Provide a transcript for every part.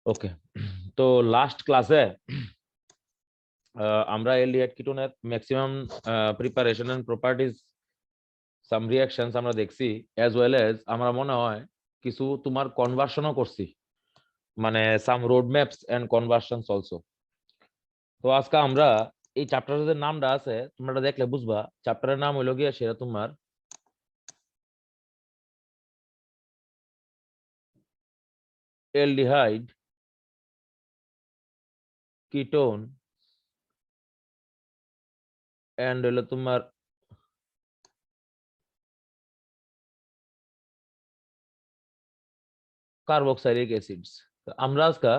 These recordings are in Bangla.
ওকে, তো লাস্ট ক্লাসে আমরা এলডিহাইড কিটোনের maximum preparation and properties some reactions আমরা দেখছি, অ্যাজ ওয়েল এজ আমরা মনে হয় কিছু তোমার কনভার্সনও করছি, মানে some road maps and conversions also. তো আজকে আমরা এই চ্যাপ্টারের যে নামটা আছে তোমরা এটা দেখলে বুঝবা, চ্যাপ্টারের নাম হইলো গিয়ে সেটা তোমার এলডিহাইড কিটোন এন্ড হইলো তোমার কার্বক্সাইলিক অ্যাসিডস। আমরা আজকে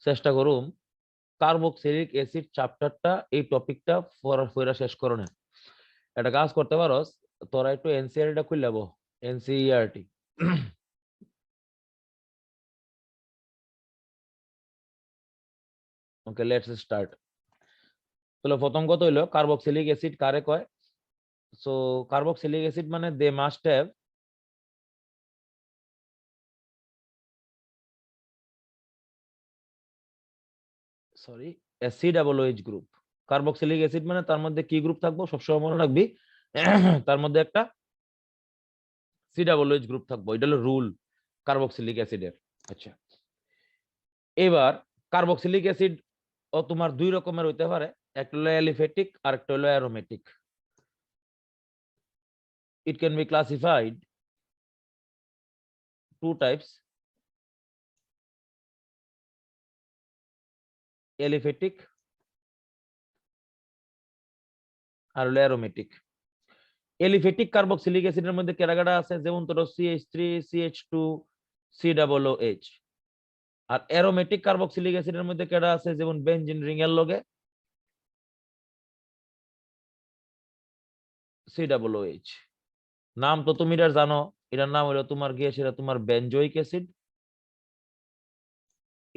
চেষ্টা করুম কার্বক্সিলিক অ্যাসিড চ্যাপ্টারটা এই টপিকটা পড়া শেষ করো না। একটা কাজ করতে পারোস, তোরা একটু এনসিআরটিটা খুলে যাবো, এনসিইআরটি। Okay, let's start. তাহলে প্রথম কথা হইলো কার্বক্সিলিক অ্যাসিড কারে কয়। সো কার্বক্সিলিক অ্যাসিড মানে they must have sorry COOH group. Carboxylic acid মানে তার মধ্যে কি গ্রুপ থাকবো সবসময় মনে রাখবি, তার মধ্যে একটা COOH গ্রুপ থাকবো, এটা হলো রুল কার্বক্সিলিক অ্যাসিডের। আচ্ছা, এবার কার্বক্সিলিক অ্যাসিড ও তোমার দুই রকমের হইতে পারে, একটা হলো অ্যালিফেটিক আর একটা হলো aromatic. It can be classified two types, aliphatic আর হলো অ্যারোমেটিক। এলিফেটিক কার্বক্সিলিক অ্যাসিডের মধ্যে কেরাগাডা আছে, যেমন ধরো CH3 CH2 COOH। আর অ্যারোমেটিক কার্বক্সিলিক অ্যাসিডের মধ্যে কেডা আছে, যেমন বেনজিন রিং এর লগে COOH। নাম তো তুমি এটা জানো, এটার নাম হলো তোমার গিয়ে সেটা তোমার বেনজোইক অ্যাসিড,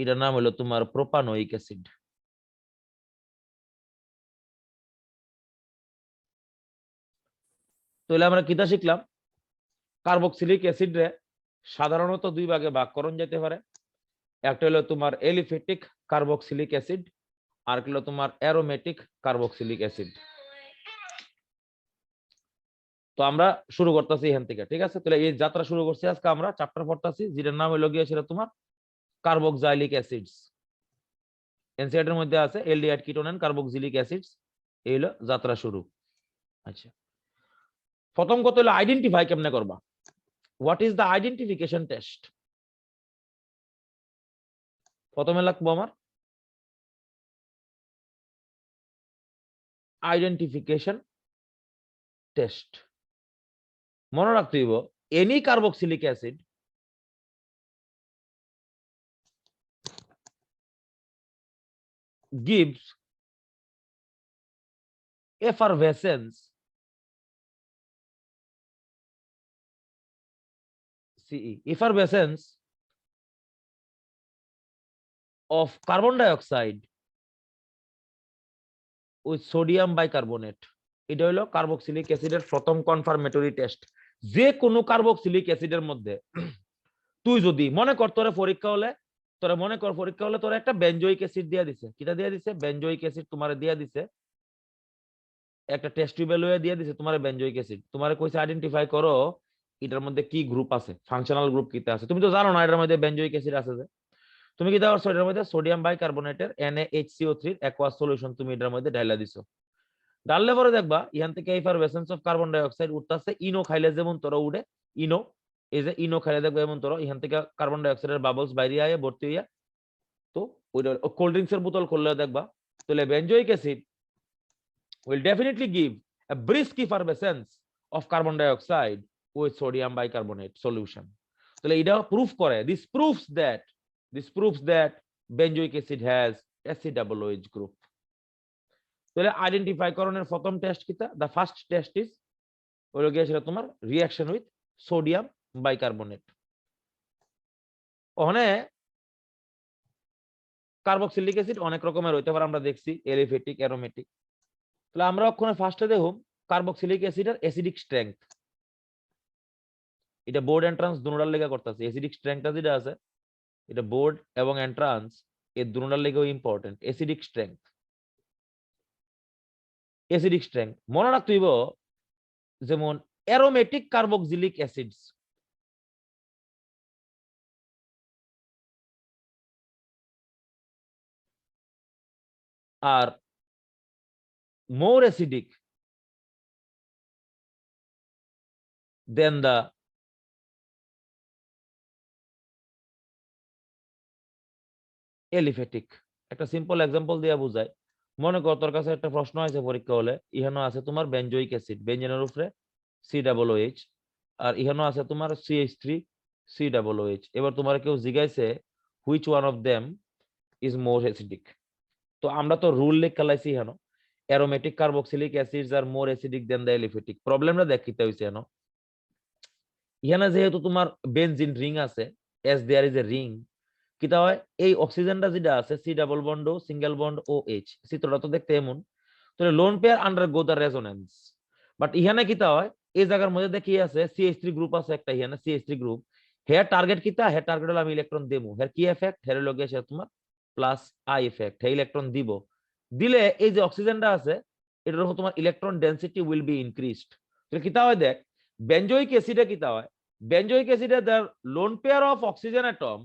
এটার নাম হলো তোমার প্রোপানোইক অ্যাসিড। তাহলে আমরা কিতা শিখলাম, কার্বক্সিলিক অ্যাসিড রে সাধারণত দুই ভাগে ভাগ করণ যেতে পারে। একটা হলো তোমার এলিফেটিক কার্বক্সিলিক অ্যাসিড, আর হলো তোমার অ্যারোমেটিক কার্বক্সিলিক অ্যাসিড। তো আমরা শুরু করতেছি এখান থেকে, ঠিক আছে? তাহলে এই যাত্রা শুরু করছি আজকে আমরা চ্যাপ্টার পড়তেছি যেটার নাম হলো গিয়ে সেটা তোমার কার্বক্সাইলিক অ্যাসিডস। এনসিআরটি এর মধ্যে আছে aldehyde ketone and carboxylic acids. এই হলো যাত্রা শুরু। আচ্ছা, প্রথম কথা হলো আইডেন্টিফাই কেমনে করবা। What is the identification test? প্রথমে লাগবো আমার আইডেন্টিফিকেশন টেস্ট। মনে রাখতে হইব any carboxylic acid gives effervescence effervescence of carbon dioxide with sodium bicarbonate। এটা হলো কার্বক্সিলিক অ্যাসিডের প্রথম কনফার্মেটরি টেস্ট। যে কোনো কার্বক্সিলিক অ্যাসিডের মধ্যে তুই যদি মনে কর তোরা পরীক্ষা হলে, তোরা একটা বেনজোইক অ্যাসিড দিয়া দিছে, কিটা দিয়া দিছে, বেনজোইক অ্যাসিড তোমারে দিয়া দিছে, একটা টেস্ট টিউবে লইয়া দিয়া দিছে তোমারে বেনজোইক অ্যাসিড, তোমারে কইছে আইডেন্টিফাই করো এটার মধ্যে কি গ্রুপ আছে, ফাংশনাল গ্রুপ কিটা আছে। তুমি তো জানো না এটার মধ্যে বেনজোইক অ্যাসিড আছে, যে তুমি কি দেখো এটার মধ্যে সোডিয়াম বাইকার্বনেটের NaHCO3 অ্যাকোয়াস সলিউশন তুমি এটার মধ্যে ঢাইলা দিছো। ডাললে পরে দেখবা ইহান থেকে এফারভেসেন্স অফ কার্বন ডাই অক্সাইড উঠতেছে। ইনো খাইলে যেমন তোরা উঠে, ইনো এই যে ইনো খাইলে দেখবা এমন তোরা ইহান থেকে কার্বন ডাই অক্সাইডের বাবলস বাইরে আয় ভর্তি হইয়া, তো ওইটা কোল্ড ড্রিঙ্কস এর বোতল খুললে দেখবা। তাহলে benzoic acid will definitely give a brisk effervescence of carbon dioxide with sodium bicarbonate solution। তাহলে এটা প্রুফ করে, this proves that benzoic acid has COOH group। তাহলে আইডেন্টিফাই করণের প্রথম টেস্ট কিটা, দ্য ফার্স্ট টেস্ট ইজ হলো গিয়ে সেটা তোমার রিঅ্যাকশন উইথ সোডিয়াম বাইকার্বনেট। ওখানে কার্বক্সিলিক অ্যাসিড অনেক রকমের হইতে পারে, আমরা দেখছি এলিফেটিক, অ্যারোমেটিক। তাহলে আমরা ওখানে ফার্স্টে দেখুন কার্বক্সিলিক অ্যাসিডের অ্যাসিডিক স্ট্রেংথ। এটা বোর্ড এন্ট্রান্স দুনোটার লেগে করতেছে। অ্যাসিডিক স্ট্রেংথটা যেটা আছে এটা বোর্ড এবং এন্ট্রান্স এই দুটোটার লেগেও important. Acidic strength, acidic strength মনে রাখতে হইব, যেমন aromatic carboxylic acids, are more acidic than the aliphatic. একটা সিম্পল এক্সাম্পল দিয়ে বুঝায়, মনে কর তোর কাছে একটা প্রশ্ন আছে পরীক্ষা হলে, ইহানো আছে তোমার বেনজোইক অ্যাসিড, বেনজেনের উপরে COOH, আর ইহানো আছে তোমার CH3 COOH। এবার তোমার কেউ জিজ্ঞাসে which one of them is more acidic, তো আমরা তো রুল লিখ খেলাইছি ইহানো aromatic carboxylic acids are more acidic than the aliphatic. প্রবলেমটা দেখিতে হইছে এনো, ইহানে যেহেতু তোমার বেনজিন রিং আছে, as there is a ring, কিতা হয় এই অক্সিজেনটা যেটা আছে C double bond O single bond O H, চিত্রটা তো দেখতে এমন, তাহলে lone pair undergo the resonance. But ইহানে কিতা হয় এই জায়গার মধ্যে দেখি আছে CH3 গ্রুপ আছে একটা, ইহানে CH3 গ্রুপ, হেয়ার টার্গেট কিতা, হেয়ার টার্গেট হলো আমি ইলেকট্রন দেবো, হেয়ার কি এফেক্ট, হেয়ার লগে সে তোমার প্লাস আই এফেক্ট, হে ইলেকট্রন দিব, দিলে এই যে অক্সিজেনটা আছে এটার উপর তোমার electron density will be increased. তাহলে কিতা হয় দেখ, বেনজোইক অ্যাসিডে কিতা হয়, বেনজোইক অ্যাসিডে the lone pair of oxygen atom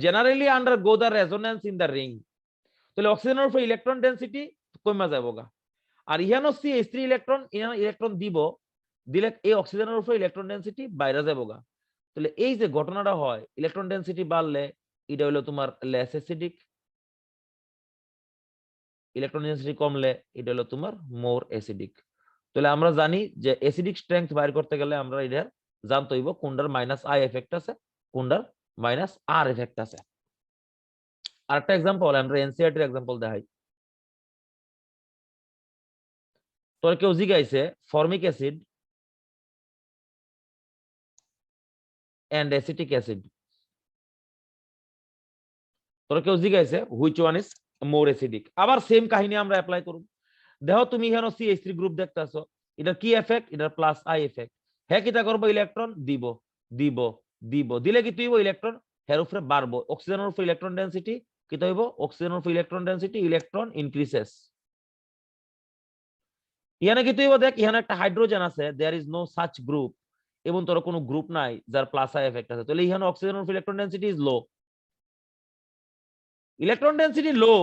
generally undergo the resonance in the ring, তাহলে অক্সিজেনের উপর ইলেকট্রন ডেনসিটি কমে যাবো গা, আর ইহানো CH3 ইলেকট্রন ইহানো ইলেকট্রন দিব, দিলে এই অক্সিজেনের উপর ইলেকট্রন ডেনসিটি বাইরে যাবো গা। তাহলে এই যে ঘটনাটা হয় ইলেকট্রন ডেনসিটি বাড়লে এটা হলো তোমার লেস অ্যাসিডিক, ইলেকট্রন ডেনসিটি কমলে এটা হলো তোমার মোর অ্যাসিডিক। তাহলে আমরা জানি যে অ্যাসিডিক স্ট্রেংথ বাইর করতে গেলে আমরা এটা জানতে হইব কোনটার মাইনাস আই এফেক্ট আছে, কোনটার মাইনাস আর এফেক্ট আছে। আরেকটা এক্সাম্পল আমরা এনসিইআরটি এর এক্সাম্পল দেখাই। তোর কেউ জিজ্ঞাসে formic acid and acetic acid, তোর কেউ জিজ্ঞাসে which one is more acidic, আবার সেম কাহিনী আমরা অ্যাপ্লাই করব। দেখো তুমি এখানে CH3 গ্রুপ দেখতেছো, এটা কি এফেক্ট, এটা প্লাস আই এফেক্ট, হ্যাঁ কিটা করবো ইলেকট্রন দিব দিব দিব, দিলে কি তুইব ইলেকট্রন হের উপরে বাড়বো, অক্সিজেনের উপর ইলেকট্রন ডেনসিটি কি হইব, অক্সিজেনের উপর ইলেকট্রন ডেনসিটি ইলেকট্রন ইনক্রিজেস। এখানে কি তুইব দেখ এখানে একটা হাইড্রোজেন আছে, there is no such group, এবং তোর কোনো গ্রুপ নাই যার প্লাস আই এফেক্ট আছে, তাহলে এখানে অক্সিজেনের উপর electron density is low, electron density low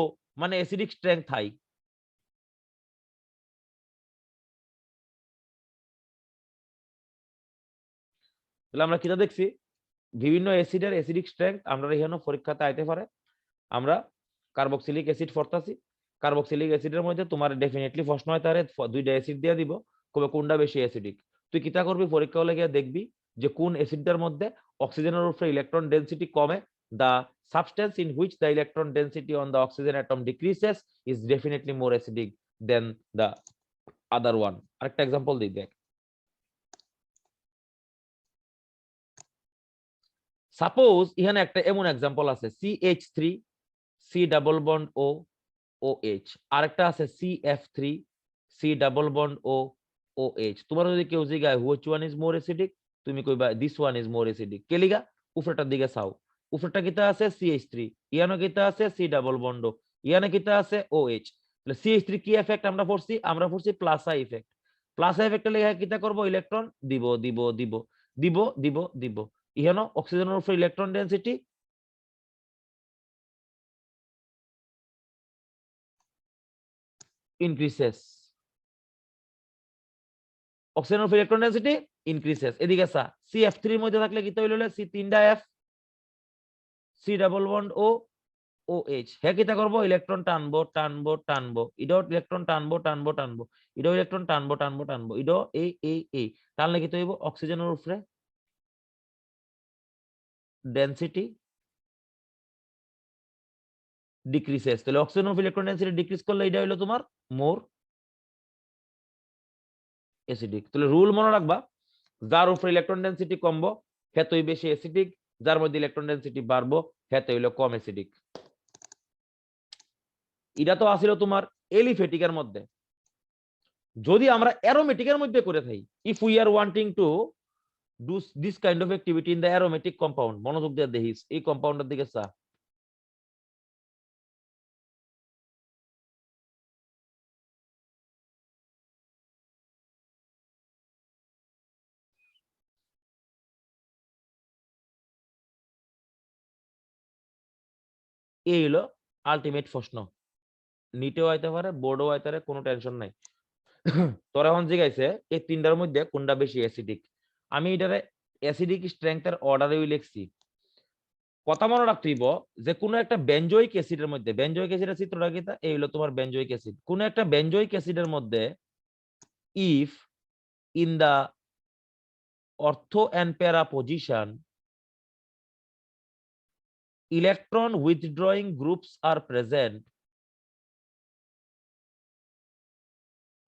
মানে অ্যাসিডিক স্ট্রেংথ হাই। তাহলে আমরা কিটা দেখছি, বিভিন্ন অ্যাসিডের অ্যাসিডিক স্ট্রেংথ আমরা এখানে পরীক্ষাতে আইতে পারে। আমরা কার্বক্সিলিক অ্যাসিড পড়তাছি, কার্বক্সিলিক অ্যাসিডের মধ্যে তোমার ডেফিনেটলি প্রশ্ন হয় তারে দুইটা অ্যাসিড দিয়ে দিব, কবে কোনটা বেশি অ্যাসিডিক, তুই কিটা করবি পরীক্ষা হলে গিয়ে দেখবি যে কোন অ্যাসিডটার মধ্যে অক্সিজেনের উপরে ইলেকট্রন ডেনসিটি কমে, the substance in which the electron density on the oxygen atom decreases is definitely more acidic than the other one. আরেকটা एग्जांपल দিই দেখ, সাপোজ এখানে একটা এমন एग्जांपल আছে CH3 C double bond O OH, আরেকটা আছে CF3 C double bond O OH। তোমার যদি কেউ জিজ্ঞাসা which one is more acidic, তুমি কইবা this one is more acidic, কেলিগা উপরেটার দিকে চাও, উপরেটা কিটা আছে CH3, ইয়ানো কিটা আছে C ডাবল বন্ড O, ইয়ানো কিটা আছে OH। তাহলে CH3 কি এফেক্ট আমরা পড়ছি plus I effect, plus I এফেক্টে লেখা কিটা করব ইলেকট্রন দিব দিব দিব দিব দিব দিব, ইহানো অক্সিজেনের উপর ইলেকট্রন ডেনসিটি increases, অক্সিজেনের উপর ইলেকট্রন ডেনসিটি increases। এদিকে সা CF3 এর মধ্যে থাকলে কি তৈরি হলো C3 F C double bond O OH, হ্যাঁ কিটা করব ইলেকট্রন টানবো টানবো টানবো, ইডো ইলেকট্রন টানবো টানবো টানবো, ইডো ইলেকট্রন টানবো টানবো টানবো, ইডো এই টানলে কি তৈরি অক্সিজেনের উপরে ডেনসিটি ডিক্রিজেস। তাহলে oxygen of electron density decrease করলে এটা হলো তোমার মোর অ্যাসিডিক। তাহলে রুল মনে রাখবা, যার উপরে ইলেকট্রন ডেনসিটি কমবো হেতই বেশি অ্যাসিডিক, যার মধ্যে ইলেকট্রন ডেনসিটি বাড়বো হেতই হলো কম অ্যাসিডিক। এটা তো আসিল তোমার এলিফ্যাটিকের মধ্যে। যদি আমরা অ্যারোমেটিকের মধ্যে করে থাকি, if we are wanting to do this kind of activity in the aromatic compound. মনোযোগ দিয়ে দেখিস, এই কম্পাউন্ডের দিকে চা। এই হলো আলটিমেট প্রশ্ন, নিটেও আইতে পারে, বোর্ডও আইতে পারে, কোনো টেনশন নাই। তোরা এখন জিগাইছে এই তিনটার মধ্যে কোনটা বেশি অ্যাসিডিক। আমি এটারে অ্যাসিডিক স্ট্রেংথের অর্ডারেই লিখছি। কথা মনে রাখতে হইব যে কোনো একটা বেনজোইক অ্যাসিডের মধ্যে, বেনজোইক অ্যাসিডের চিত্রটা কি, এই হলো তোমার বেনজোইক অ্যাসিড। কোন একটা বেনজোইক অ্যাসিডের মধ্যে if in the ortho and para position electron withdrawing groups are present,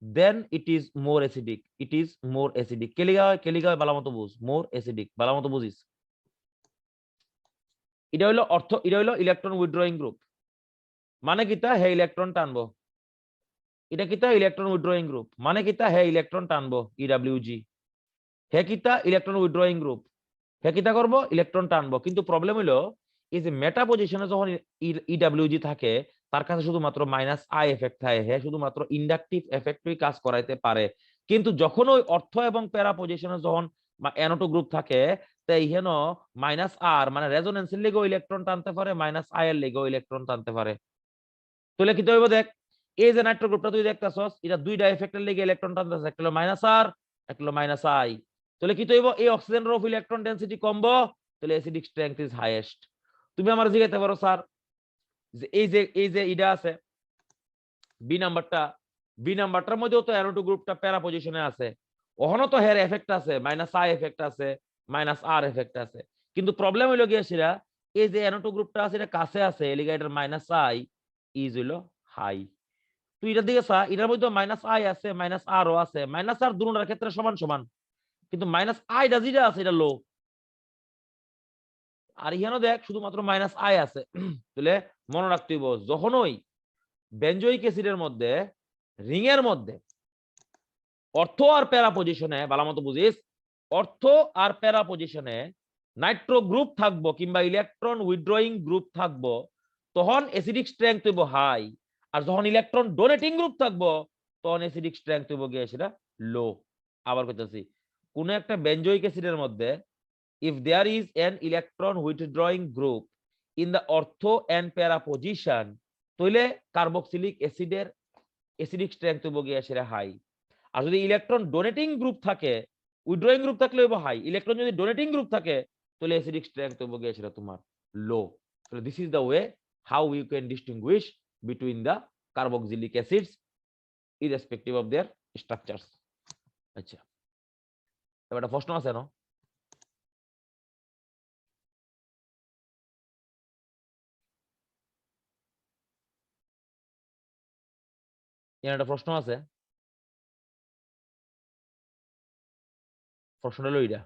then it is more acidic. It is more acidic. কেলিগা বালামতো বুঝ, more acidic বালামতো বুঝিস। এটা হলো অর্থ, এটা হলো ইলেকট্রন উইথড্রয়িং গ্রুপ। মানে কিতা, হে ইলেকট্রন টানবো। এটা কিতা, ইলেকট্রন উইথড্রয়িং গ্রুপ। মানে কিতা, হে ইলেকট্রন টানবো, ইডব্লিউজি। হে কিতা, ইলেকট্রন উইথড্রয়িং গ্রুপ। হে কিতা করবো, ইলেকট্রন টানবো। কিন্তু প্রবলেম হলো এই যে মেটা পজিশনে যখন ইডব্লিউজি থাকে, তার কাছে শুধুমাত্র মাইনাস আই এফেক্ট থাকে, হ্যাঁ শুধুমাত্র ইন্ডাকটিভ এফেক্টই কাজ করাইতে পারে। কিন্তু যখন ওই অর্থ এবং প্যারা পজিশনে যখন NO2 গ্রুপ থাকে, তাই হেন মাইনাস আর মানে রেজোনেন্সের লেগেও ইলেকট্রন টানতে পারে, মাইনাস আই এর লেগেও ইলেকট্রন টানতে পারে। তাহলে কি হইব দেখ, এই যে নাইট্রো গ্রুপটা তুই দেখতাছস, এটা দুইটা এফেক্টের লেগে ইলেকট্রন টানতেছে, একটা হলো মাইনাস আর, একটা হলো মাইনাস আই। তাহলে কি হইব, এই অক্সিজেনের অফ ইলেকট্রন ডেনসিটি কমবো, তাহলে অ্যাসিডিক স্ট্রেংথ ইজ হাইয়েস্ট। তুমি আমার জিজ্ঞাসা পারো স্যার যে এই যে ইডা আছে বি নাম্বারটার মধ্যেও তো NO2 গ্রুপটা প্যারা পজিশনে আছে, ওখানেও তো হের এফেক্ট আছে, মাইনাস আই এফেক্ট আছে, মাইনাস আর এফেক্ট আছে। কিন্তু প্রবলেম হইলো গিয়ে সেটা, এই যে NO2 গ্রুপটা আছে এটা কাছে আছে, এলিগেটার মাইনাস আই ইজ হইলো হাই। তুই এটার দিকে চা, এটার মধ্যে মাইনাস আই আছে, মাইনাস আরও আছে, মাইনাস আর দুটোর ক্ষেত্রে সমান সমান, কিন্তু মাইনাস আইটা যেটা আছে এটা লো, আর এখানেও দেখ শুধুমাত্র মাইনাস আই আছে। তাহলে মনে রাখতে হইব যখনই বেনজোইক অ্যাসিডের মধ্যে রিং এর মধ্যে অর্থ আর প্যারা পজিশনে, ভালো মতো বুঝিস, অর্থ আর প্যারা পজিশনে নাইট্রো গ্রুপ থাকবো কিংবা ইলেকট্রন উইথড্রয়িং গ্রুপ থাকবো, তখন অ্যাসিডিক স্ট্রেংথ হইব হাই। আর যখন ইলেকট্রন ডোনেটিং গ্রুপ থাকবো, তখন অ্যাসিডিক স্ট্রেংথ হইব গিয়ে সেটা লো। আবার কইতাছি, কোন একটা বেনজোইক অ্যাসিডের মধ্যে if there is an electron withdrawing group in the ortho and para position, তাহলে কার্বক্সিলিক অ্যাসিডের অ্যাসিডিক স্ট্রেংথ হইব গিয়ে সেটা হাই। আর যদি ইলেকট্রন ডোনেটিং গ্রুপ থাকে, উইথড্রয়িং গ্রুপ থাকলে হইব হাই, ইলেকট্রন যদি ডোনেটিং গ্রুপ থাকে তাহলে অ্যাসিডিক স্ট্রেংথ হইব গিয়ে সেটা তোমার লো। So this is the way how you can distinguish between the carboxylic acids irrespective of their structures. আচ্ছা, এবার একটা প্রশ্ন আছে না, একটা প্রশ্ন আছে, প্রশ্ন হলো এটা,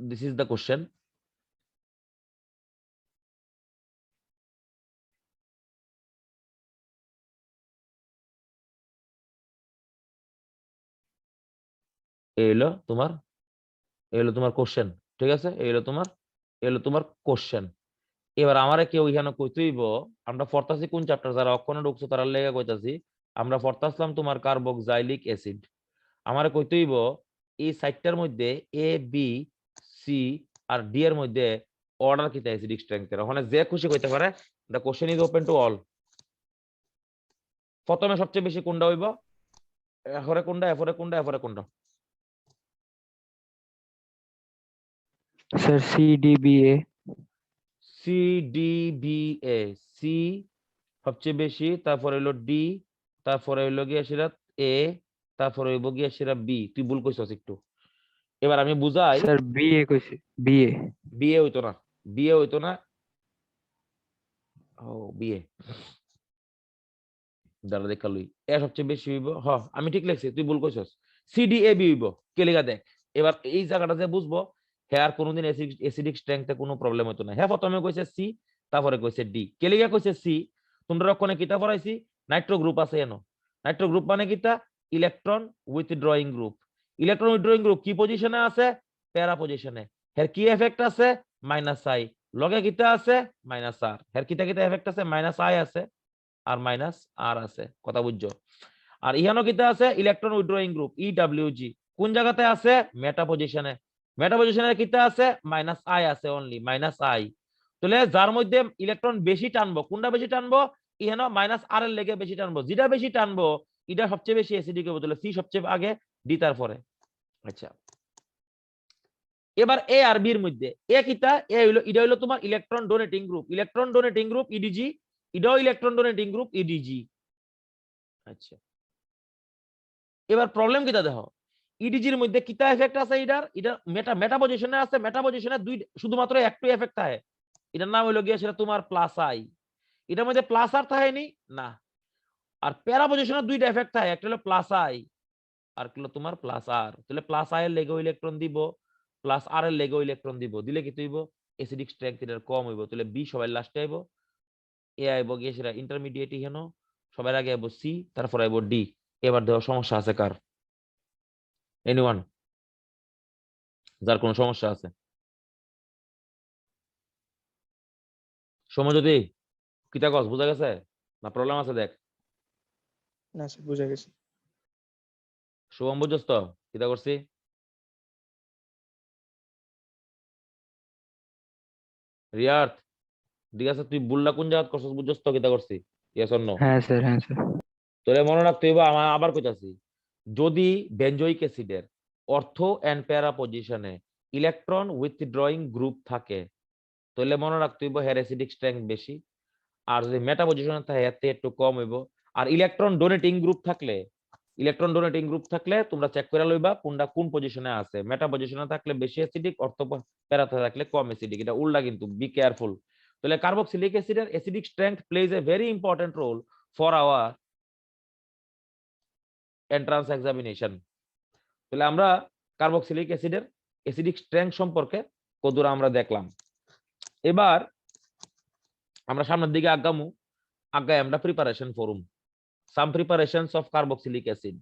this is the question. এই হলো তোমার, এই হলো তোমার কোশ্চেন, ঠিক আছে, এই হলো তোমার কোশ্চেন। এবার আমারে কেউ এখানে কইতেইব, আমরা পড়তাছি কোন চ্যাপ্টার, যারা অক্ষণে ঢুকছো তারা লেগে কইতাছি, আমরা পড়তাছিলাম তোমার কার্বক্সাইলিক অ্যাসিড। আমারে কইতেইব এই সাইটটার মধ্যে A B C R D এর মধ্যে অর্ডার কিটা অ্যাসিডিক স্ট্রেংথের, ওখানে যে খুশি কইতে পারে। The question is open to all. প্রথমে সবচেয়ে বেশি কোনটা হইব, এফরে কোনটা, এফরে কোনটা, এফরে কোনটা? স্যার সিডিবিএ। সিডিবিএ, সি সবচেয়ে বেশি, তারপরে হইলো ডি, তারপরে হইলো গিয়ে সেটা এ, তারপরে হইব গিয়ে সেটা বি। তুই ভুল কইছস একটু, এবার আমি বুঝাই। স্যার বিএ কইছি, বিএ। বিএ হইতো না, বিএ হইতো না, ও বিএ দাঁড়া দেখা লই, এ সবচেয়ে বেশি হইব, হ আমি ঠিক লিখছি, তুই ভুল কইছস, সিডিএবি হইব। কে লেখা দেখ, এবার এই জায়গাটা যে বুঝবো, হ্যাঁ আর কোনোদিন অ্যাসিডিক স্ট্রেংথে কোনো প্রবলেম হতো না। হ্যাঁ প্রথমে কইছে সি, তারপরে কইছে ডি। কে লেখা কইছে সি, তোমরা ওখানে কিতা পড়াইছি, নাইট্রো গ্রুপ আছে এনো। নাইট্রো গ্রুপ মানে কিতা, electron withdrawing group. Electron withdrawing group কি পজিশনে আছে? প্যারা পজিশনে। এর কি এফেক্ট আছে? Minus I. লগে কিটা আছে? মাইনাস আর। এর কিটা কিটা এফেক্ট আছে? মাইনাস আই আছে আর মাইনাস আর আছে। কথা বুঝছো? আর ইহানো কিটা আছে? Electron withdrawing group EWG. কোন জায়গাতে আছে? মেটা পজিশনে। মেটা পজিশনে কিটা আছে? মাইনাস আই আছে, অনলি মাইনাস আই। তাহলে যার মধ্যে ইলেকট্রন বেশি টানবো, কোনটা বেশি টানবো? ইহানো মাইনাস আর এর লেগে বেশি টানবো। যেটা বেশি টানবো এটা সবচেয়ে বেশি অ্যাসিডিক হবে। তাহলে সি সবচেয়ে আগে, ডি তারপরে। আচ্ছা, এবার এ আর বির মধ্যে এ কিটা? এ হইলো, এটা হইলো তোমার electron donating group. Electron donating group EDG, এটাও ইলেকট্রন ডোনেটিং গ্রুপ ইডিজি। আচ্ছা, এবার প্রবলেম কিটা দেখো, ইডিজির মধ্যে কিটা এফেক্ট আছে? এটা মেটা মেটা পজিশনে আছে। মেটা পজিশনে দুই শুধুমাত্র একটু এফেক্ট থাকে, এটার নাম হইলো গিয়ে সেটা তোমার প্লাস আই। এটার মধ্যে প্লাস আর থাকেনি না। আর প্যারা পজিশনে দুইটা এফেক্ট থাকে, একটা হলো প্লাস আই আর হলো তোমার প্লাস আর। তাহলে প্লাস আই এর লেগেও ইলেকট্রন দিব, প্লাস আর এর লেগেও ইলেকট্রন দিব। দিলে কি হইব? অ্যাসিডিক স্ট্রেংথ এর কম হইব। তাহলে বি সবাই লাস্টে আইব, এ আইব গিয়ে সেটা ইন্টারমিডিয়েট হেন, সবার আগে আইব সি, তারপর আইব ডি। এবার দেখো সমস্যা আছে কার? এনিওয়ান যার কোনো সমস্যা আছে? সমঝোতি কিতা কস? বুঝা গেছে না প্রবলেম আছে? দেখ না স্যার বুঝা গেছে। শুভম বুঝছস তো কিতা করছি? রিয়ার্থ ঠিক আছে, তুই বুল্লা কোন জায়গা করছস? বুঝছস তো কিতা করছি? Yes or no? হ্যাঁ স্যার, হ্যাঁ স্যার। তোরে মনে রাখতে হইব, আমার আবার কইতাছি, যদি বেনজোইক অ্যাসিডের অর্থো এন্ড প্যারা পজিশনে ইলেকট্রন উইথড্রয়িং গ্রুপ থাকে, তাহলে মনে রাখতে হইব হের অ্যাসিডিক স্ট্রেংথ বেশি। আর যদি মেটা পজিশনে থাকে এতে একটু কম হইব। আর ইলেকট্রন ডোনেটিং গ্রুপ থাকলে, ইলেকট্রন ডোনেটিং গ্রুপ থাকলে তোমরা চেক করে লইবা কোনটা কোন পজিশনে আছে। মেটা পজিশনে থাকলে বেশি অ্যাসিডিক, অর্থ প্যারাতে থাকলে কম অ্যাসিডিক। এটা উল্টা কিন্তু, বি কেয়ারফুল। তাহলে কার্বক্সিলিক অ্যাসিডের acidic strength plays a very important role for our entrance examination. তাহলে আমরা কার্বক্সিলিক অ্যাসিডের অ্যাসিডিক স্ট্রেংথ সম্পর্কে কতদূর আমরা দেখলাম। এবার আমরা সামনের দিকে আগায় আমরা preparation from, some preparations of carboxylic acid.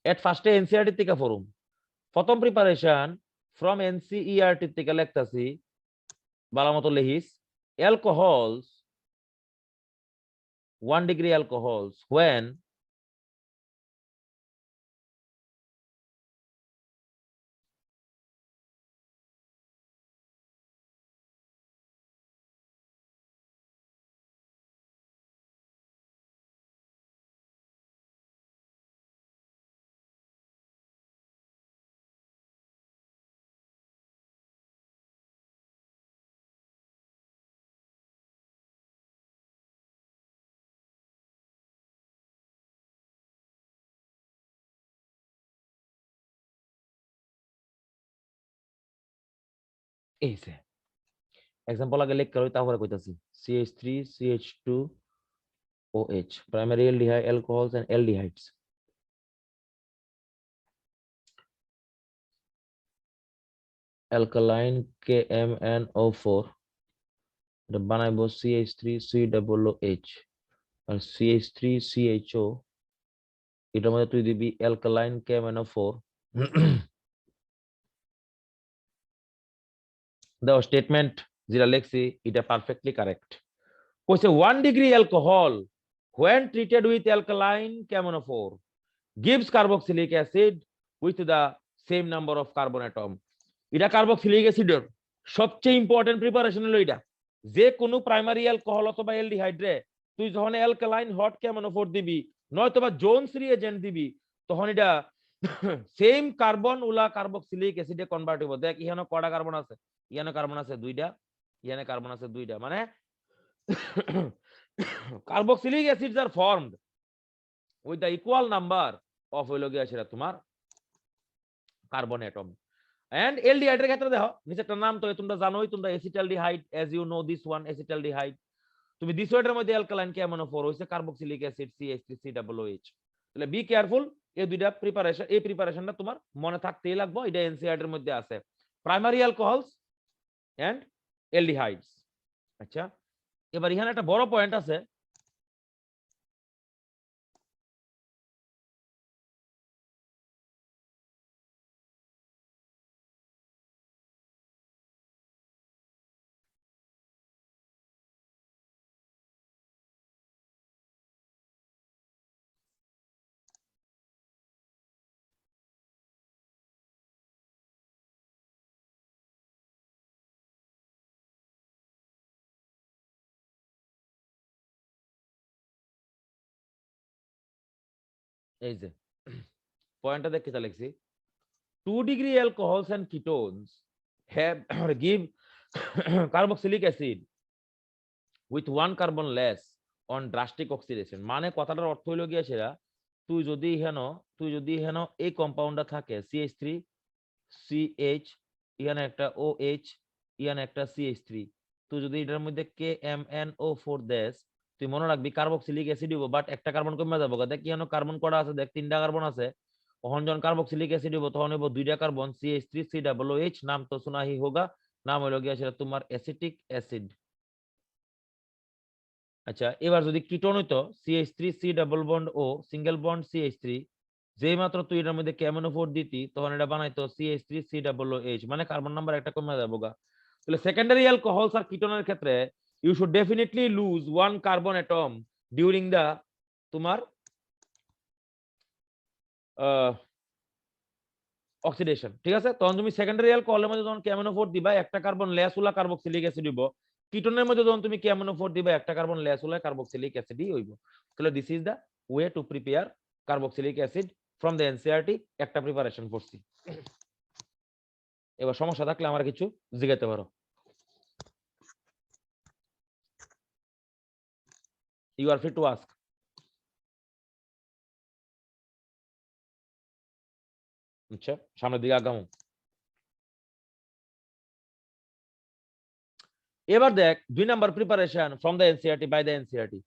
At ফার্স্টে এনসিইআরটি থেকে ফরুম। প্রথম প্রিপারেশন ফ্রম এনসিইআরটি থেকে লিখতাছি, ভালো মতো লিখিস। অ্যালকোহলস 1 degree alcohols when এই যে এক্সাম্পল আগে লিখ করো, তারপরে কইতাছি। CH3CH2OH primary aldehyde alcohols and aldehydes। alkaline KMnO4 এটা বানাইবো CH3COOH আর CH3CHO এটার মধ্যে তুই দিবি alkaline KMnO4। দাও স্টেটমেন্ট যেটা লিখছি এটা পারফেক্টলি কারেক্ট। কইছে 1 degree alcohol when treated with alkaline KMnO4 gives carboxylic acid with the same number of carbon atom। এটা কার্বক্সিলিক অ্যাসিডের সবচেয়ে ইম্পর্টেন্ট প্রিপারেশন হলো এটা। যে কোনো প্রাইমারি অ্যালকোহল অথবা অ্যালডিহাইড রে তুই যখন অ্যালকালাইন হট KMnO4 দিবি নয়তোবা জোনস রিএজেন্ট দিবি, তখন এটা সেম কার্বন উলা কার্বক্সিলিক অ্যাসিডে কনভার্ট হইব। দেখ ইহানো কয়টা কার্বন আছে? ইহানে কার্বন আছে দুইটা, ইহানে কার্বন আছে দুইটা, মানে carboxylic acids are formed with the equal number of হইল গিয়া সেটা তোমার কার্বন অ্যাটম। এন্ড এলডিহাইড এর ক্ষেত্রে দেখো নিচে একটা নাম তো তোমরা জানোই, তোমরা acetaldehyde, as you know this one acetaldehyde. তুমি দিস ওয়াইডের মধ্যে অ্যালকালাইন KMnO4 হইছে কার্বক্সিলিক অ্যাসিড CH3COOH। তাহলে বি কেয়ারফুল, এই দুইটা প্রিপারেশন, এই প্রিপারেশনটা তোমার মনে থাকতেই লাগবে। এটা এনসিইআরটি এর মধ্যে আছে। Primary alcohols and aldehydes. আচ্ছা, এবার এখানে একটা বড় পয়েন্ট আছে, এই যে পয়েন্টটা দেখে তা লিখছি, 2 degree alcohols and ketones have give carboxylic acid with 1 carbon less on drastic oxidation। মানে কথাটার অর্থ হইল গিয়া সেটা, তুই যদি হেন এই কম্পাউন্ডটা থাকে CH3 CH, ইয়ানে একটা OH, ইয়ানে একটা CH3, তুই যদি এটার মধ্যে KMnO4 দেস, তুই মনে রাখবি কার্বক্সিলিক অ্যাসিড হইব, বাট একটা কার্বন কমে যাবো। দেখ কি কার্বন কটা আছে, দেখ 3টা কার্বন আছে। তখন যখন কার্বক্সিলিক অ্যাসিড হইব তখন হইব 2টা কার্বন CH3 COOH, নাম তো শোনা হি হোগা, নাম হইল গিয়া সেটা তোমার অ্যাসিটিক অ্যাসিড। আচ্ছা, এবার যদি কিটোন হইতো CH3 C double bond O single bond CH3, যেই মাত্র তুই এটার মধ্যে KMnO4 দিতি তখন এটা বানাইতো CH3 COOH, মানে কার্বন নাম্বার একটা কমে যাবো গা। তাহলে সেকেন্ডারি অ্যালকোহলস আর কিটোনের ক্ষেত্রে you should definitely lose 1 carbon atom during the তোমার অক্সিডেশন। ঠিক আছে, তখন তুমি সেকেন্ডারি অ্যালকোহলের মধ্যে যখন KMnO4 দিবা একটা কার্বন লেস হলা কার্বক্সিলিক অ্যাসিড হইব, কিটোনের মধ্যে যখন তুমি KMnO4 দিবা একটা কার্বন লেস হলা কার্বক্সিলিক অ্যাসিডই হইব। তাহলে this is the way to prepare carboxylic acid from the NCERT. একটা প্রিপারেশন করছি। এবার সমস্যা থাকলে আমার কিছু জিজ্ঞাসা পারো। You are free to ask. আচ্ছা, সামনের দিকে আগামো। এবার দেখ 2 number preparation from the NCERT by the NCERT.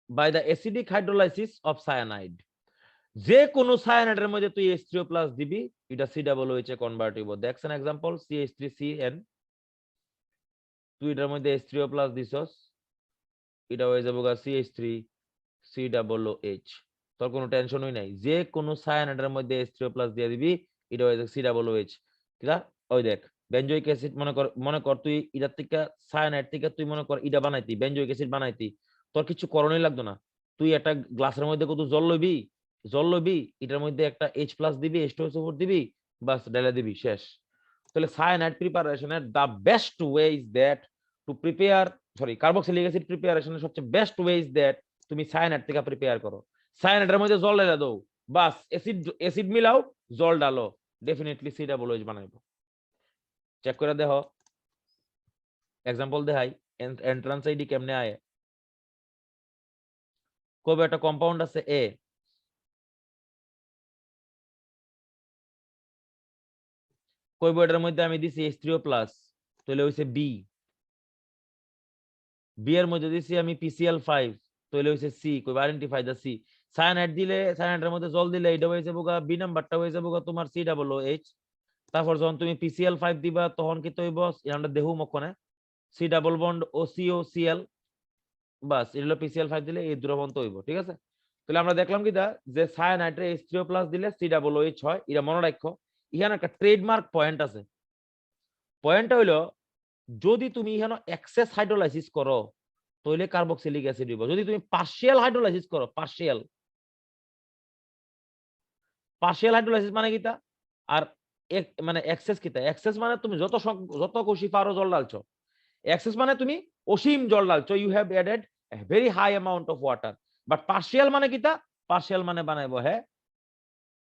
By the acidic hydrolysis of cyanide. যে কোনো সায়ানাইডের মধ্যে তুই H3O+ দিবি, এটা COOH এ কনভার্ট হইব। দেখছেন एग्जांपल CH3CN, তুই এটার মধ্যে H3O+ দিছস, এটা হয়ে যাবে CH3COOH। তোর কোনো টেনশনই নাই, যে কোনো সায়ানাইডের মধ্যে H3O+ দিয়ে দিবি, এটা হয়ে যাবে COOH। ঠিক আছে, ওই দেখ বেনজোইক অ্যাসিড, মনে কর তুই এটার থেকে সায়ানাইড থেকে তুই মনে কর এটা বানাইতি, বেনজোইক অ্যাসিড বানাইতি, তোর কিছু করণই লাগতো না। তুই একটা গ্লাসের মধ্যে কত জল লইবি, এটার মধ্যে একটা H+ দিবি, H2SO4 দিবি, বাস ঢেলে দিবি, শেষ। তাহলে সায়ানাইড প্রিপারেশনের the best way is that to prepare, carboxylic acid প্রিপারেশনের সবচেয়ে বেস্ট ওয়ে ইজ দ্যাট তুমি সায়ানাইড থেকে প্রিপেয়ার করো। সায়ানাইডের মধ্যে জল ঢেলে দাও, বাস অ্যাসিড মিলাও, জল ডালো, ডেফিনেটলি COOH বানাইবো। চেক করে দেখো, एग्जांपल দেখাই, এন্ট্রান্স আইডি কেমনে আয়। কবে একটা কম্পাউন্ড আছে A, কইব এটার মধ্যে আমি দিছি H3O+, তাহলে হইছে B এর মধ্যে দিছি আমি PCl5, তাহলে হইছে C, কইব আইডেন্টিফাই দা C। সায়ানাইড দিলে, সায়ানাইডের মধ্যে জল দিলে এটা হয়ে যাবে B নাম্বারটা হয়ে যাবে তোমার COOH। তারপর যখন তুমি PCl5 দিবা তখন কি হইব, আমরা দেখু মক্ষণে C ডাবল বন্ড ও COCl, বাস এটা হলো PCl5 দিলে এই দ্রবণত হইব। ঠিক আছে, তাহলে আমরা দেখলাম কি দা যে সায়ানাইডে H3O+ দিলে COOH হয়, এটা মনে রাখো। এখানে একটা ট্রেডমার্ক পয়েন্ট আছে। পয়েন্টটা হইলো যদি তুমি এখানে এক্সেস হাইড্রোলাইসিস করো তাহলে কার্বক্সিলিক অ্যাসিড হইব। যদি তুমি পার্শিয়াল হাইড্রোলাইসিস করো, পার্শিয়াল হাইড্রোলাইসিস মানে কিটা, আর মানে এক্সেস কিটা, এক্সেস মানে তুমি যত খুশি পারো জল ডালছো, এক্সেস মানে তুমি অসীম জল ডালছো, you have added a very high amount of water। But partial মানে কিটা, পার্শিয়াল মানে বানাইবো, হ্যাঁ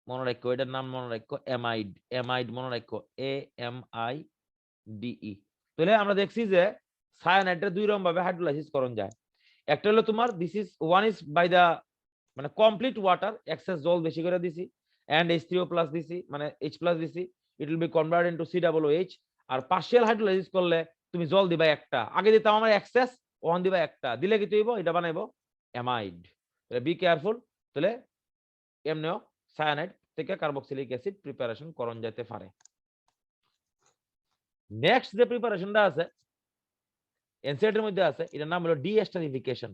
মনে রাখো, এটার নাম মনে রাখো অ্যামাইড মনে রাখো, AMIDE। তাহলে আমরা দেখছি যে সায়ানাইডের দুই রকম ভাবে হাইড্রোলাইসিস করণ যায়। একটা হলো তোমার this is one is by the মানে কমপ্লিট ওয়াটার, এক্সেস জল বেশি করে দিছি। and H3O plus দিছি মানে H plus দিছি, it will be converted into COOH আর পার্শিয়াল হাইড্রোলাইসিস করলে তুমি জল দিবা একটা, আগে দিতাম আমরা এক্সেস, ওখান দিবা একটা, দিলে কি হইব এটা বানাইবো অ্যামাইড। তাহলে বি কেয়ারফুল। তাহলে এমনিও সায়ানাইড থেকে কার্বক্সিলিক অ্যাসিড প্রিপারেশন করণ যেতে পারে। নেক্সট যে প্রিপারেশনটা আছে এনসিইআরটির মধ্যে আছে, এটার নাম হলো ডিএস্টারিফিকেশন।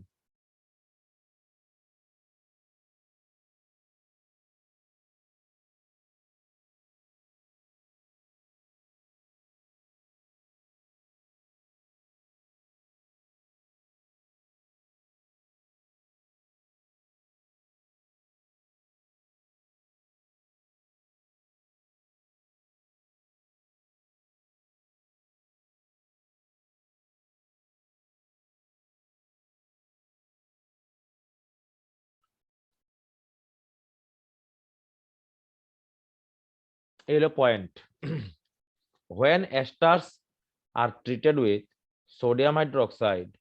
এই হলো point. when esters are treated with sodium hydroxide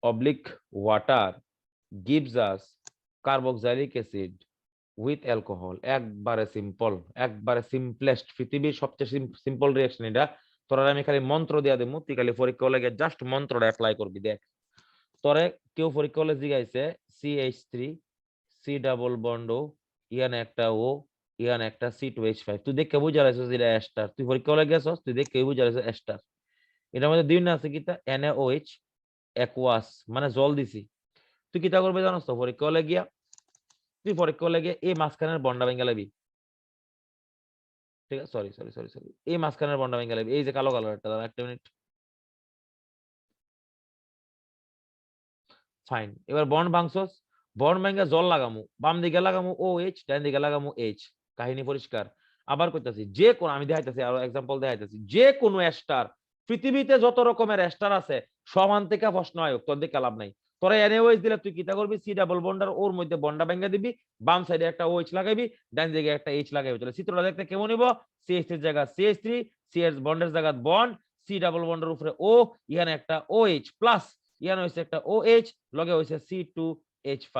oblique water gives us carboxylic acid with alcohol। একবারে সিম্পল, একবারে সিম্পলেস্ট, পৃথিবীর সবচেয়ে সিম্পল রিঅ্যাকশন এটা। তোরা আমি খালি মন্ত্র দিয়া দেবো, তুই খালি পরীক্ষা হলে জাস্ট মন্ত্রটা অ্যাপ্লাই করবি। দেখ তোরে কেউ পরীক্ষা হলে জিগাইছে CH3 C ডাবল বন্ড ও, ইয়ান একটা ও, ইয়ান একটা C2H5, তুই দেখে বুঝা লাইছিস এটা এস্টার। তুই পরীক্ষা হলে গেছস, তুই দেখে বুঝা লাইছিস এস্টার। এটার মধ্যে দুই না আছে কিতা NaOH অ্যাকুয়াস মানে জল দিছি। তুই কিতা করবে জানোস তো, পরীক্ষা হলে গিয়া তুই পরীক্ষা হলে গিয়া এই মাঝখানের বন্ডা ভেঙে লাবি। ঠিক আছে, সরি সরি সরি সরি, এই মাঝখানের বন্ডা ভেঙে লাবি, এই যে কালো কালারটা, একটা মিনিট। ফাইন, এবার বন্ড ভাঙছস, বন্ড ভেঙে জল লাগামু, বাম দিকে লাগামু OH, ডান দিকে লাগামু H, কাহিনী পরিষ্কার। আবার কইতাছি যে কোন, আমি দেখাইতাছি আরো एग्जांपल দেখাইতাছি, যে কোন এস্টার, পৃথিবীতে যত রকমের এস্টার আছে সমান থেকে প্রশ্ন আয়োগ, তোর দিকে লাভ নাই। তোরা NaOH দিলে তুই কিতা করবি, C ডাবল বন্ডার ওর মধ্যে বন্ডা ভেঙে দিবি, বাম সাইডে একটা OH লাগাবি, ডান দিকে একটা H লাগাবি। তাহলে চিত্রটা দেখতে কেমন হইব, CH3 এর জায়গা CH3, CH বন্ডের জায়গা বন্ড, C ডাবল বন্ডের উপরে O, এখানে একটা OH প্লাস ইয়ান হইছে একটা OH, লগে হইছে C2H5।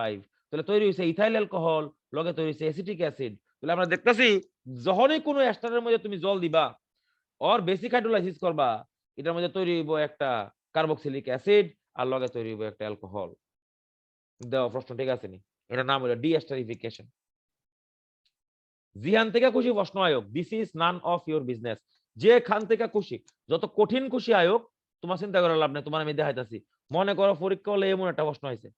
তাহলে তৈরি হইছে ইথাইল অ্যালকোহল, লগে তৈরি হইছে অ্যাসিটিক অ্যাসিড। তাহলে আমরা দেখতেছি যখনই কোনো এস্টারের মধ্যে তুমি জল দিবা আর বেসিক হাইড্রোলাইসিস করবা, এটার মধ্যে তৈরি হইব একটা কার্বক্সিলিক অ্যাসিড আর লগে তৈরি হইব একটা অ্যালকোহল। দেওয়া প্রশ্ন ঠিক আছে নি? এটার নাম হলো ডিএস্টারিফিকেশন। জিহান থেকে খুশি প্রশ্ন আয়োগ, this is none of your business. যে খান থেকে খুশি, যত কঠিন খুশি আয়োগ, তোমার চিন্তা করার লাভ নেই, তোমার আমি দেখাইতাছি। মনে করো পরীক্ষা হলে এমন একটা প্রশ্ন হয়েছে,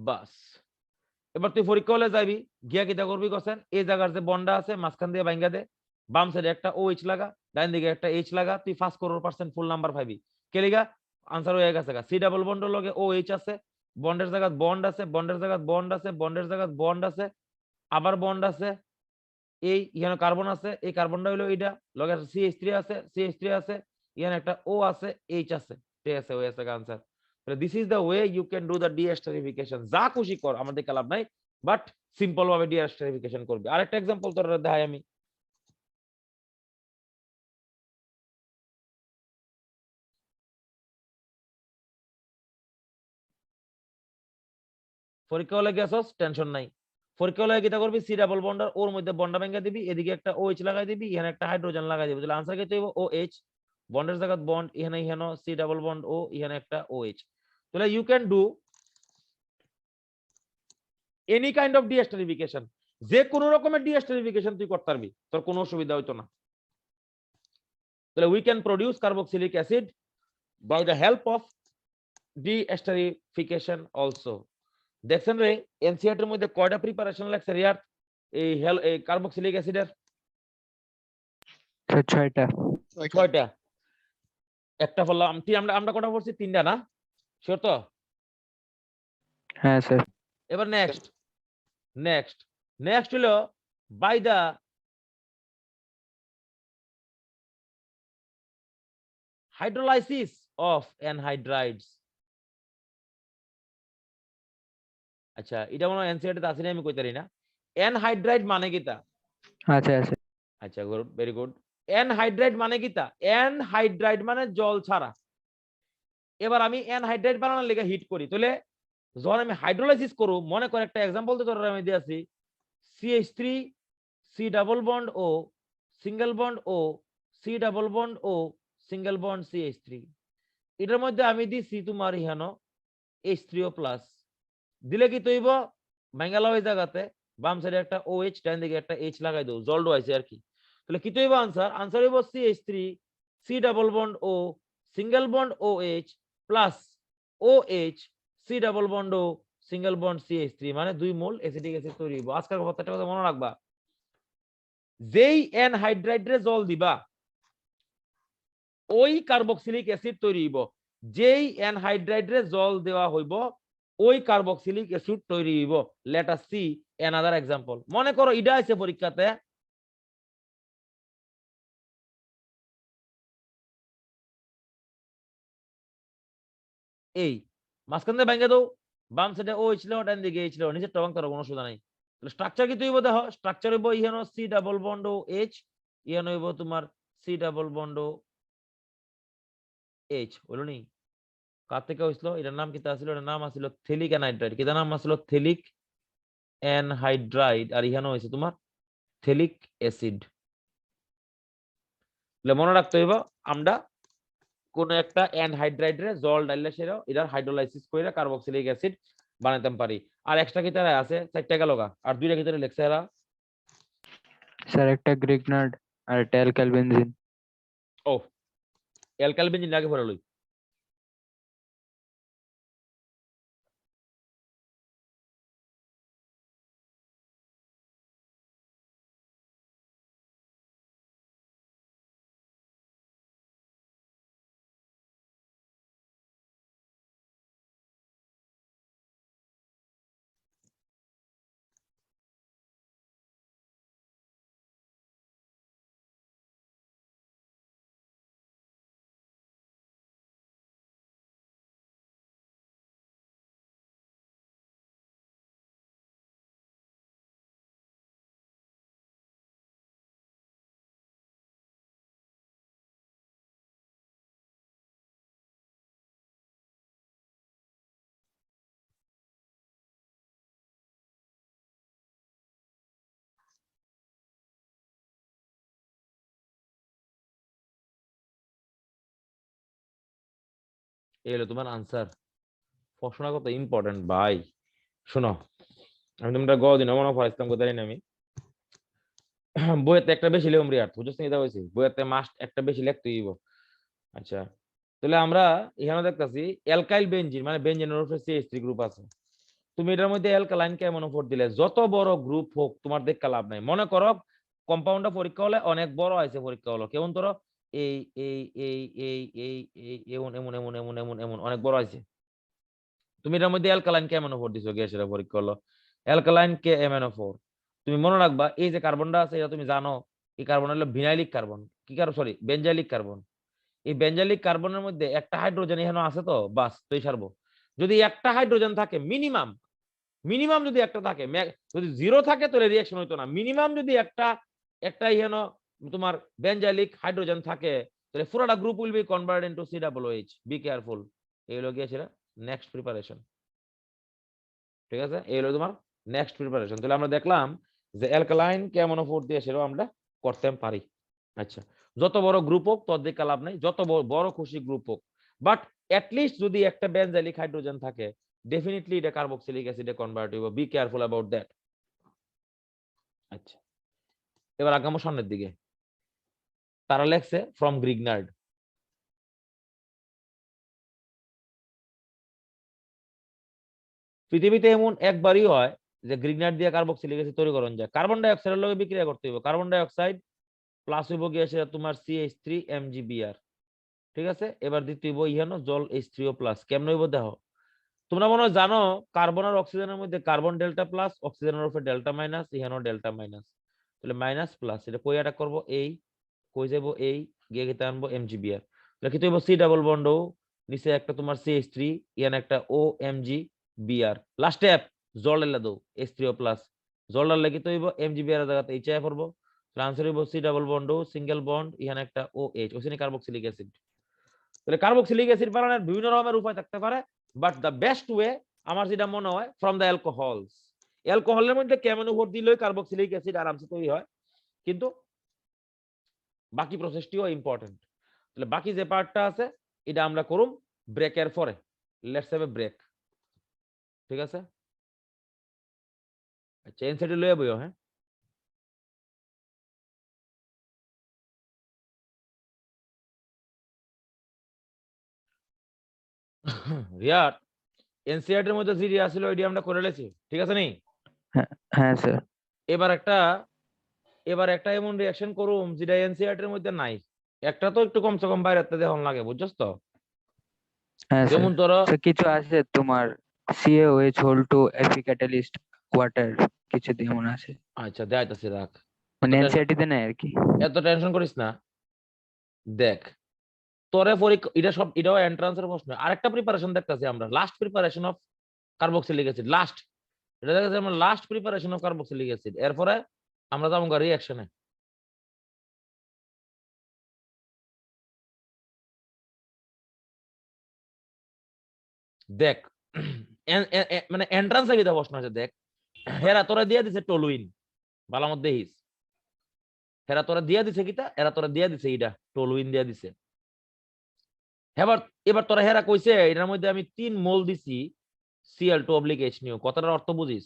বাস এবার তুই পরীক্ষা হলে যাবি, গিয়া কিতা করবি কোসেন, এই জায়গার যে বন্ডা আছে মাঝখান দিয়ে ভাঙ্গা দে, বাম সাইডে একটা OH লাগা, ডান দিকে একটা H লাগা, তুই 5 crore% ফুল নাম্বার পাবি। কেলিগা আনসার হয়ে গেছে। সি ডাবল বন্ডের লগে OH আছে, বন্ডের জায়গা বন্ড আছে, বন্ডের জায়গা বন্ড আছে, বন্ডের জায়গা বন্ড আছে, আবার বন্ড আছে, এই এখানে কার্বন আছে, এই কার্বনটা হলো এইটা, লগে CH3 আছে, CH3 আছে, এখানে একটা O আছে, H আছে। ঠিক আছে, হয়ে গেছে answer. This is the way you can do the deesterification. যা খুশি কর, আমাদের কালাম নাই, বাট সিম্পল ভাবে ডিএস্টারিফিকেশন করবি। আরেকটা एग्जांपल তোর দেখাই আমি। পরীক্ষা হলে গেছস, টেনশন নাই। পরীক্ষা হলে কিটা করবি, সি ডাবল বন্ডার ওর মধ্যে বন্ডা ভেঙে দিবি, এদিকে একটা OH লাগাই দিবি, এখানে একটা হাইড্রোজেন লাগাই দিবি। তাহলে আনসার কি হইব, OH, বন্ডের জায়গা বন্ড, এখানে এখানে সি ডাবল বন্ড ও, এখানে একটা OH। তাহলে you can do any kind of deesterification, যে কোনো রকমের ডিএস্টারিফিকেশন তুই করতে পারবি, তোর কোনো অসুবিধা হইতো না। তাহলে we can produce carboxylic acid by the help of deesterification also. দেখছেন রে এনসিইআরটির মধ্যে কয়টা প্রিপারেশন লাগছে রিয়ার এই কার্বক্সিলিক অ্যাসিডের? স্যার 6টা। 6টা। একটা বললাম, আমরা কটা পড়ছি? 3টা না? শিওর তো? হ্যাঁ স্যার। এবার নেক্সট নেক্সট হলো by the hydrolysis of anhydrides। আচ্ছা, এটা মনে হয় এনসিইআরটি তে আছে না, আমি কইতারি না। অ্যানহাইড্রাইড মানে কিটা? আচ্ছা আচ্ছা। আচ্ছা, গুড, ভেরি গুড। অ্যানহাইড্রাইড মানে কি তা? অ্যানহাইড্রাইড মানে জল ছাড়া। এবার আমি অ্যানহাইড্রাইড বানানোর লেগে হিট করি, তাহলে যখন আমি হাইড্রোলাইসিস করব, মনে করে একটা এক্সাম্পল তো ধরে আমি দিয়েছি CH3 C double bond O single bond ও C double bond O single bond CH3, এটার মধ্যে আমি দিছি তোমার ইহানো H3O প্লাস, দিলে কি তৈব বাঙ্গালা ওই জায়গাতে বাম সাইডে একটা OH, ডান দিকে একটা H লাগাই দাও, জল ডুবাইছে আর কি। তাহলে কি তৈব আনসার? আনসার হইব CH3 C double bond O single bond OH plus OH C double bond O single bond CH3, মানে 2 মোল অ্যাসিটিক অ্যাসিড তৈরি হইব। আজকের কথাটা কথা মনে রাখবা, যেই অ্যানহাইড্রাইডে জল দিবা ওই কার্বক্সিলিক অ্যাসিড তৈরি হইব, যেই অ্যানহাইড্রাইডে জল দেওয়া হইব ওই কার্বক্সিলিক অ্যাসিড তৈরি হইব। Let us see another example. মনে করো এটা আছে পরীক্ষাতে, এই মাঝখান দিয়ে ভেঙে দাও, বাম সাইডে ও ছিল, ডান দিকে এই ছিল, নিচে টবাং তার কোনো সুবিধা নাই। তাহলে স্ট্রাকচার কি তৈরি দেখো, স্ট্রাকচার হইব ইহানো C double bond O H, ইহানো হইব তোমার C double bond O H, বলো নি কার থেকে হইছিল? এটার নাম কি ছিল? এটার নাম আছিল থেলিক অ্যানহাইড্রাইড। কিটার নাম আছিল? থেলিক অ্যানহাইড্রাইড, আর ইহানো হয়েছে তোমার থেলিক অ্যাসিড। তাহলে মনে রাখতে হইব আমরা কোন একটা অ্যানহাইড্রাইডে জল ডাইলে সেরা এটার হাইড্রোলাইসিস কইরা কার্বক্সিলিক অ্যাসিড বানাইতে পারি। আর এক্সট্রা কি তারা আছে? 4টা গেল গা, আর 2টা কি তারা লেখছে এরা? স্যার একটা গ্রিগনার্ড আর একটা অ্যালকাইল বেনজিন। ও অ্যালকাইল বেনজিন আগে পড়ে লই। এই হলো তোমার আনসার। প্রশ্নটা কত ইম্পর্টেন্ট ভাই, শোনো আমি তোমরা দিন মনে পড়াইছিলাম কোথায় জানি আমি, বইয়েতে একটা বেশি লিখম রিয়ার, বুঝছ না? এটা হয়েছে বইয়েতে মাস্ট একটা বেশি লিখতে হইব। আচ্ছা তাহলে আমরা এখানে দেখতেছি অ্যালকাইল বেনজিন মানে বেনজিনের উপরে CH3 গ্রুপ আছে। তুমি এটার মধ্যে অ্যালকালাইন কেমন ফোর দিলে, যত বড় গ্রুপ হোক তোমার দেখতে লাভ নাই। মনে করো কম্পাউন্ডটা পরীক্ষা হলে অনেক বড় আছে, পরীক্ষা হলো কেমন ধরো এই এই এই এই এই এই এমন এমন এমন এমন এমন এমন অনেক বড় আছে, তুমি এটার মধ্যে অ্যালকালাইন কেমন ফোর দিছো, গ্যাসের পরীক্ষা হলো অ্যালকালাইন KMnO4। তুমি মনে রাখবা এই যে কার্বনটা আছে এটা তুমি জানো এই কার্বন হলো ভিনাইলিক কার্বন, কি কার্বন সরি বেনজাইলিক কার্বন। এই বেনজাইলিক কার্বনের মধ্যে একটা হাইড্রোজেন এখানে আছে, তো বাস তুই সারবো। যদি একটা হাইড্রোজেন থাকে মিনিমাম, মিনিমাম যদি একটা থাকে, যদি 0 থাকে তাহলে রিঅ্যাকশন হইতো না। মিনিমাম যদি একটা ইহেনো তোমার বেনজাইলিক হাইড্রোজেন থাকে তাহলে পুরোটা group will be converted into COOH। Be careful. এই হলো কি ছিল নেক্সট প্রিপারেশন, ঠিক আছে? এই হলো তোমার নেক্সট প্রিপারেশন। তাহলে আমরা দেখলাম যে অ্যালকালাইন KMnO4 দিয়ে সেটাও আমরা করতে পারি। আচ্ছা যত বড় গ্রুপ হোক তোর দিকে লাভ নাই, যত বড় খুশি গ্রুপ হোক, বাট অ্যাটলিস্ট যদি একটা বেনজাইলিক হাইড্রোজেন থাকে ডেফিনেটলি এটা কার্বক্সিলিক অ্যাসিডে কনভার্ট হইব। B careful about that. আচ্ছা এবার আগামো সামনের দিকে। তারা লেখছে ফ্রম গ্রিগনার্ড। পৃথিবীতে এমন একবারই হয় যে গ্রিগনার্ড দিয়ে কার্বক্সিলিক অ্যাসিড তৈরি করন যায়। কার্বন ডাই অক্সাইডের লগে বিক্রিয়া করতে হইব, কার্বন ডাই অক্সাইড প্লাস হইব গিয়ে সেটা তোমার CH3 MgBr, ঠিক আছে? এবার দিতে হইব ইহানো জল H3O প্লাস। কেমন হইব দেখো, তোমরা মনে হয় জানো কার্বন আর অক্সিজেনের মধ্যে কার্বন ডেল্টা প্লাস, অক্সিজেনের উপরে ডেল্টা মাইনাস, ইহানো ডেল্টা মাইনাস। তাহলে মাইনাস প্লাস এটা কই অ্যাটাক করব, এই কই যাব এই গিয়ে গিয়ে আনবো MgBr। তাহলে কি হইব C ডাবল বন্ড ও নিচে একটা তোমার CH3 ইয়ান একটা OMgBr, লাস্ট স্টেপ জল এলা দাও H3O প্লাস। জলটার লাগি তো হইব MgBr এর জায়গাতে HI পড়বো, আনসার হইব C double bond single bond এখানে একটা OH ওখানে কার্বক্সিলিক অ্যাসিড। তাহলে কার্বক্সিলিক অ্যাসিড বানানোর বিভিন্ন রকমের উপায় থাকতে পারে, বাট দ্য বেস্ট ওয়ে আমার যেটা মনে হয় ফ্রম দ্য অ্যালকোহলস। অ্যালকোহলের মধ্যে কেমন উপর দিলেই কার্বক্সিলিক অ্যাসিড আরামসে তৈরি হয়, কিন্তু বাকি প্রসেসটিও ইম্পর্টেন্ট। তাহলে বাকি যে পার্টটা আছে এটা আমরা করুম ব্রেকের পরে। Let's have a break. ঠিক আছে, আচ্ছা এনসিটি লয়ে বইও। হ্যাঁ, রিয়ার এনসিআরটি এর মধ্যে জিডি আসলে ওইডি আমরা করে লেছি, ঠিক আছে নি? হ্যাঁ স্যার। এবার একটা এমন রিঅ্যাকশন করুম যেটা এনসিআরটি এর মধ্যে নাই। একটা তো একটু কমসে কম বাইরেতে দেখুন লাগে, বুঝছস তো? হ্যাঁ স্যার। যেমন ধরো স্যার কিছু আছে তোমার CaOH whole two Fe catalyst water কিছু যেমন আছে, আচ্ছা দেখাইতাছি, রাখ মানে NCERT তে নাই আর কি। এত টেনশন করিস না। দেখ তোরে পরীক্ষা এটা সব এটাও এন্ট্রান্সের প্রশ্ন। আরেকটা প্রিপারেশন দেখতেছি আমরা, last preparation of carboxylic acid. Last এটা দেখতেছি আমরা, last preparation of carboxylic acid. এরপরে আমরা যাবো রিঅ্যাকশনে। দেখ মানে এন্ট্রান্সে কিটা প্রশ্ন আছে দেখ। হেরা তোরা দিয়ে দিছে টলুইন, ভালো মধ্যে হিস। হেরা তোরা দিয়ে দিছে কিটা, এরা তোরা দিয়ে দিছে এটা টলুইন দিয়ে দিছে। এবার এবার তোরা হেরা কইছে এটার মধ্যে আমি 3 মোল দিছি Cl2/H কথাটার অর্থ বুঝিস?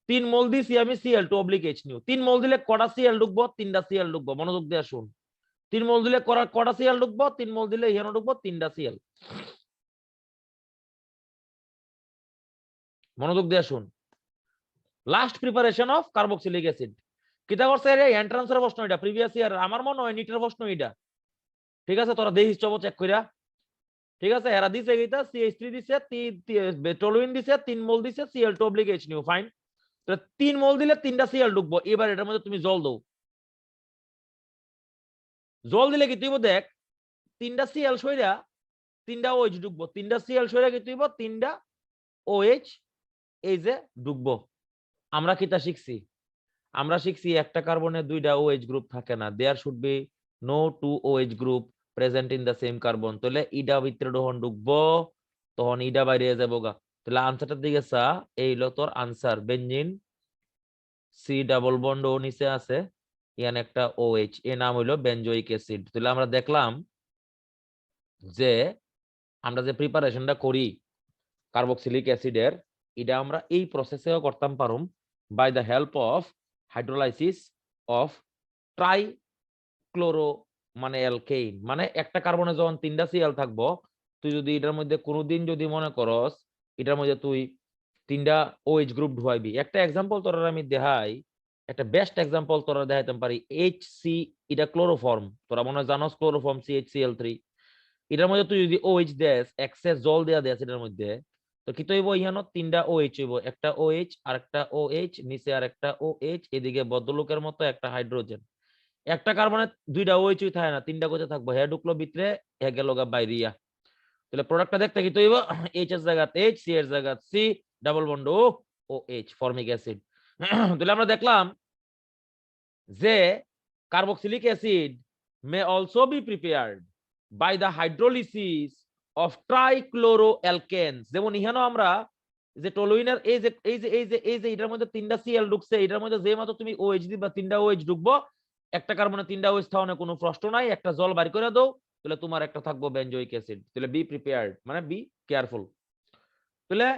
3 মোল দিছি আমি Cl2/H। 3 মোল দিলে কটা Cl ঢুকবো? 3টা Cl ঢুকবো। মনোযোগ দিয়ে শুন। 3 মোল দিলে কটা Cl ঢুকবো? 3 মোল দিলে এখানে ঢুকবো 3টা Cl। মনোযোগ দিয়ে শুন। Last preparation of carboxylic acid কিটা করছে রে? এন্ট্রান্সের প্রশ্ন এটা, প্রিভিয়াস ইয়ার আমার মনে হয় নিটের প্রশ্ন এটা। ঠিক আছে, তোরা দেখিস চব চেক কইরা। ঠিক আছে, এরা দিছে এইটা CH3 দিছে, টলুইন দিছে, 3 মোল দিছে Cl2/H। ফাইন। তো 3 মোল দিলে 3টা Cl ঢুকবো। এবার এটার মধ্যে তুমি জল দাও। জল দিলে কি তুই দেখ 3টা Cl সইরা 3টা OH ঢুকবো। 3টা Cl সইরা কি তুই 3টা OH এই যে ঢুকবো। আমরা কিটা শিখছি? আমরা শিখছি একটা কার্বনে 2টা OH গ্রুপ থাকে না। There should be no 2 OH group present in the same carbon. তাহলে ইডা ভিতরে যখন ঢুকবো তখন ইডা বাইরে যাবো গা। তাহলে আনসারটার দিকে চা, এই হলো তোর answer. Benzene C double bond O নিচে আছে, এখানে একটা OH, এর নাম হইলো বেনজোইক অ্যাসিড। তাহলে আমরা দেখলাম যে আমরা যে প্রিপারেশনটা করি কার্বক্সিলিক অ্যাসিডের, এটা আমরা এই প্রসেসেও করতাম পারুম by the help of hydrolysis of trichloro মানে অ্যালকেইন। মানে একটা কার্বনে যখন 3টা Cl থাকবো, তুই যদি এটার মধ্যে কোনোদিন যদি মনে করস এটার মধ্যে তুই 3টা OH গ্রুপ ঢুকাইবি। একটা এক্সাম্পল তোরা আমি দেখাই, একটা বেস্ট এক্সাম্পল তোরা দেখাইতাম পারি। HC এটা ক্লোরোফর্ম, তোরা মনে হয় জানোস ক্লোরোফর্ম CHCl3। এটার মধ্যে তুই যদি OH দেস, এক্সেস জল দেয়া দেস এটার মধ্যে, তো কি হইব? ইহানো 3টা OH হইব, একটা OH আর একটা OH, নিচে আর একটা OH, এদিকে ভদ্রলোকের মতো একটা হাইড্রোজেন। একটা কার্বনে 2টা OH থাকে না, 3টা কোথায় থাকবো? হে ঢুকলো ভিতরে, হে গেল গা বাইরিয়া। তাহলে প্রোডাক্টটা দেখতে কি হইব? H এর জায়গা H, C এর জায়গা C, double bond OH, formic acid. তাহলে আমরা দেখলাম যে carboxylic acid may also be prepared by the hydrolysis of trichloroalkanes। যেমন ইহানো আমরা যে টলুইনের এই যে এটার মধ্যে 3টা Cl ঢুকছে, এটার মধ্যে যে মাত্র তুমি OH দিবা 3টা OH ঢুকবো। একটা কার্বনে 3টা OH থাকানো কোনো প্রশ্ন নাই, একটা জল বাইর করে দাও, তাহলে তোমার একটা থাকবো বেনজোইক অ্যাসিড। তাহলে বি প্রিপেয়ার্ড মানে বি কেয়ারফুল। তাহলে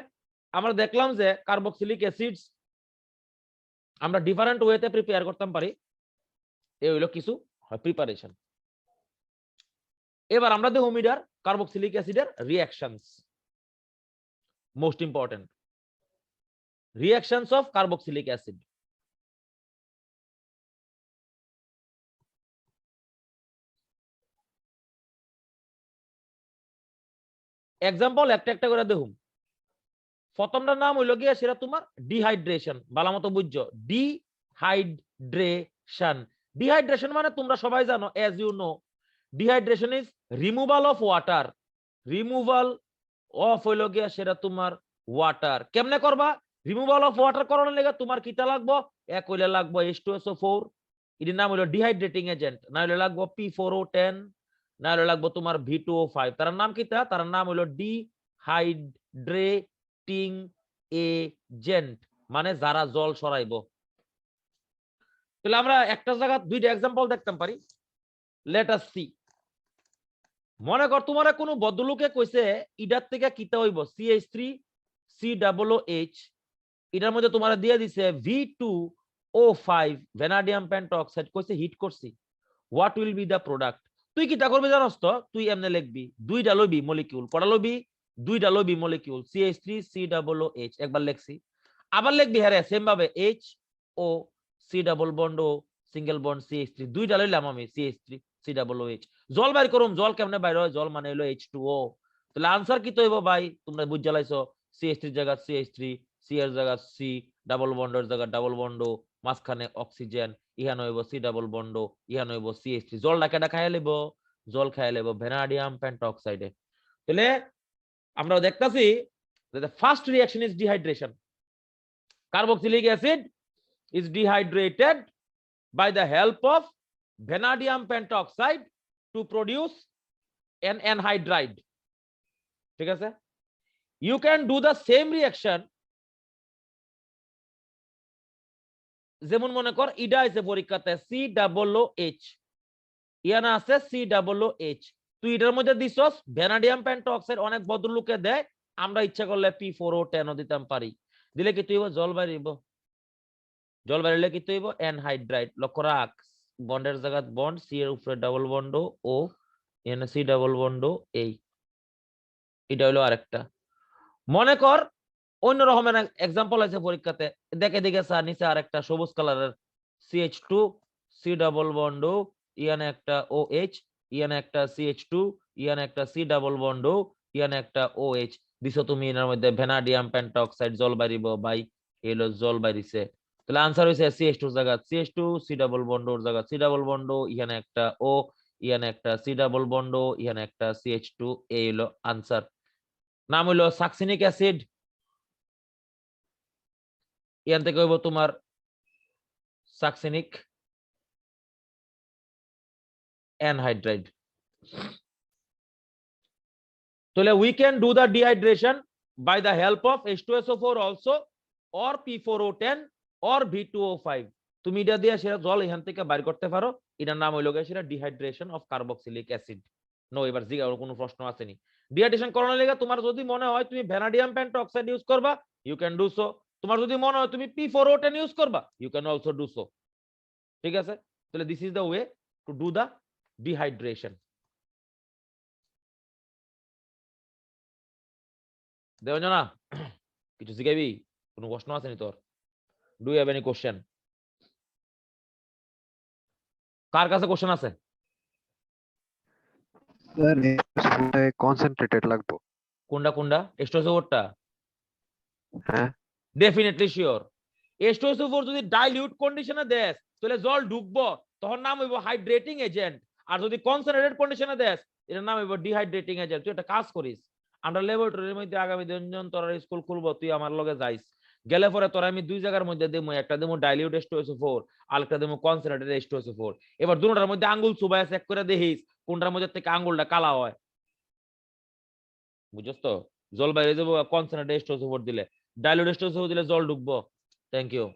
আমরা দেখলাম যে কার্বক্সিলিক অ্যাসিডস আমরা ডিফারেন্ট ওয়েতে প্রিপেয়ার করতে পারি। এই হইলো কিছু প্রিপারেশন। এবার আমরা দেখব মিডার কার্বক্সিলিক অ্যাসিডের reactions. Most important reactions of carboxylic acid. Example একটা একটা করে দেখুন। প্রথমটার নাম হইল গিয়া সেটা তোমার ডিহাইড্রেশন। ভালো মতো বুঝছো, ডিহাইড্রেশন। ডিহাইড্রেশন মানে তোমরা সবাই জানো, as you know, dehydration is removal of water. Removal of হইল গিয়া সেটা তোমার ওয়াটার। কেমনে করবা রিমুভাল অফ ওয়াটার করানোর লেগে? তোমার কিটা লাগবো? এক হইলে লাগবো H2SO4, এটার নাম হলো ডিহাইড্রেটিং এজেন্ট, না হলে লাগবো P4O10, না হলে লাগবো তোমার V2O5। তার নাম কি? তার নাম হলো ডিহাইড্রেটিং এজেন্ট, মানে যারা জল সরাইবো। তাহলে আমরা একটা জায়গা দুইটা এক্সাম্পল দেখতে পারি। Let us see. মনে কর তোমার কোনো ভদ্রলোকে কইছে ইডার থেকে কিতা হইব CH3COOH, এটার মধ্যে তোমার দিয়ে দিছে V2O5 ভ্যানাডিয়াম পেন্টঅক্সাইড, কইছে হিট করছি, what will be the product? তুই কিতা করবি জানোস তো? তুই এমনি লিখবি, দুইটা লবি মলিকিউল, কটা লবি? দুইটা লবি মলিকিউল, CH3COOH একবার লিখছি, আবার লিখবি হ্যাঁ সেম ভাবে HO C double bond O single bond CH3, দুইটা লইলাম আমি CH3COOH। জল বাইর করুম, জল কেমনে বাইর হয়? জল মানে হলো H2O। তাহলে আনসার কি তো হইব ভাই? তোমরা বুঝ জ্বালাইছো, CH3 জায়গা CH3, C এর জায়গা C, ডাবল বন্ডের জায়গা ডাবল বন্ড, মাঝখানে অক্সিজেন, ইহান হইব C ডাবল বন্ড, ইহান হইব CH3। জলটা কেডা খাইয়া লইব? জল খাইয়া লইব ভ্যানাডিয়াম পেন্টঅক্সাইডে। তাহলে আমরা দেখতাছি যে the first reaction is dehydration. Carboxylic acid is dehydrated by the help of vanadium pentoxide to produce an anhydride. ঠিক আছে? You can do the same reaction, যেমন মনে কর ইডা আছে পরীক্ষাতে COOH, ইয়ানা আছে COOH, তুই এটার মধ্যে দিছস ভ্যানাডিয়াম পেন্টঅক্সাইড, অনেক ভদ্রলোকে দেয়, আমরা ইচ্ছা করলে P4O10 দিতাম পারি, দিলে কি তুই জল বাইরিব? জল বাইরে কি তৈব? অ্যানহাইড্রাইড। লক্ষ্য রাখ, বন্ডের জায়গা বন্ড, সি এর উপরে ডাবল বন্ড ও, এখানে সি ডাবল বন্ড এই, এটা হলো আরেকটা। মনে কর অন্য রকমের এক্সাম্পল আছে পরীক্ষাতে, দেখে দিকে স্যার নিচে আরেকটা সবুজ কালারের CH2 সি ডাবল বন্ড, ইয়ানে একটা OH, ইয়ানে একটা CH2, ইয়ানে একটা সি ডাবল বন্ড, ইয়ানে একটা OH দিছো তুমি, এর মধ্যে ভ্যানাডিয়াম পেন্টঅক্সাইড জল বাইরিব বাই, এলো জল বাইরিছে। তাহলে আনসার হইছে CH2 জায়গা CH2, সি ডাবল বন্ড জায়গা সি ডাবল বন্ড, ইহানে একটা O, ইহানে একটা সি ডাবল বন্ড, ইহানে একটা CH2, এই হলো আনসার। নাম হইলো সাকসিনিক অ্যাসিড, ইয়ান থেকে হইব তোমার সাকসিনিক অ্যানহাইড্রাইড। তাহলে we can do the dehydration by the help of H2SO4 also, or P4O10 or V2O5। তুমি এটা দিয়ে সেটা জল এখান থেকে বাইর করতে পারো, এটার নাম হইলো সেটা dehydration of carboxylic acid. No, এবার জিজ্ঞাসা কোনো প্রশ্ন আসেনি? ডিহাইড্রেশন করানোর লেগে তোমার যদি মনে হয় তুমি ভ্যানাডিয়াম পেন্টঅক্সাইড ইউজ করবা, ইউ ক্যান ডু সো। তোমার যদি মনে হয় তুমি P4O10 ইউজ করবা, you can also do so. ঠিক আছে? তাহলে this is the way to do the dehydration. Debanjana, কিছু জিজ্ঞাবি? কোনো প্রশ্ন আছে নি তোর? Do you have any question? কার কাছে কোশ্চেন আছে? স্যার কনসেন্ট্রেটেড লাগবো। কোনটা কোনটা? H2SO4টা? হ্যাঁ ডেফিনেটলি শিওর। H2SO4 যদি ডাইলিউট কন্ডিশনে দেস তাহলে জল ঢুকবো, তখন নাম হইব হাইড্রেটিং এজেন্ট। আর যদি কনসেন্ট্রেটেড কন্ডিশনে দেস এটার নাম হইব ডিহাইড্রেটিং এজেন্ট। তুই একটা কাজ করিস, আমরা ল্যাবরেটরির মধ্যে আগামী দিনজন তোর স্কুল খুলবো, তুই আমার লগে যাইস, গেলে পরে তোরা আমি দুই জায়গার মধ্যে দেবো, একটা দেবো ডাইলিউট H2SO4, আর একটা দেবো কনসেন্ট্রেটেড H2SO4। এবার দুটোটার মধ্যে আঙ্গুল চুবাই চেক করে দেখিস কোনটার মধ্যে থেকে আঙ্গুলটা কালা হয়। বুঝছস তো? জল বাইরে যাবো কনসেন্ট্রেটেড H2SO4 দিলে, ডাইলিউট H2SO4 দিলে জল ঢুকবো। Thank you.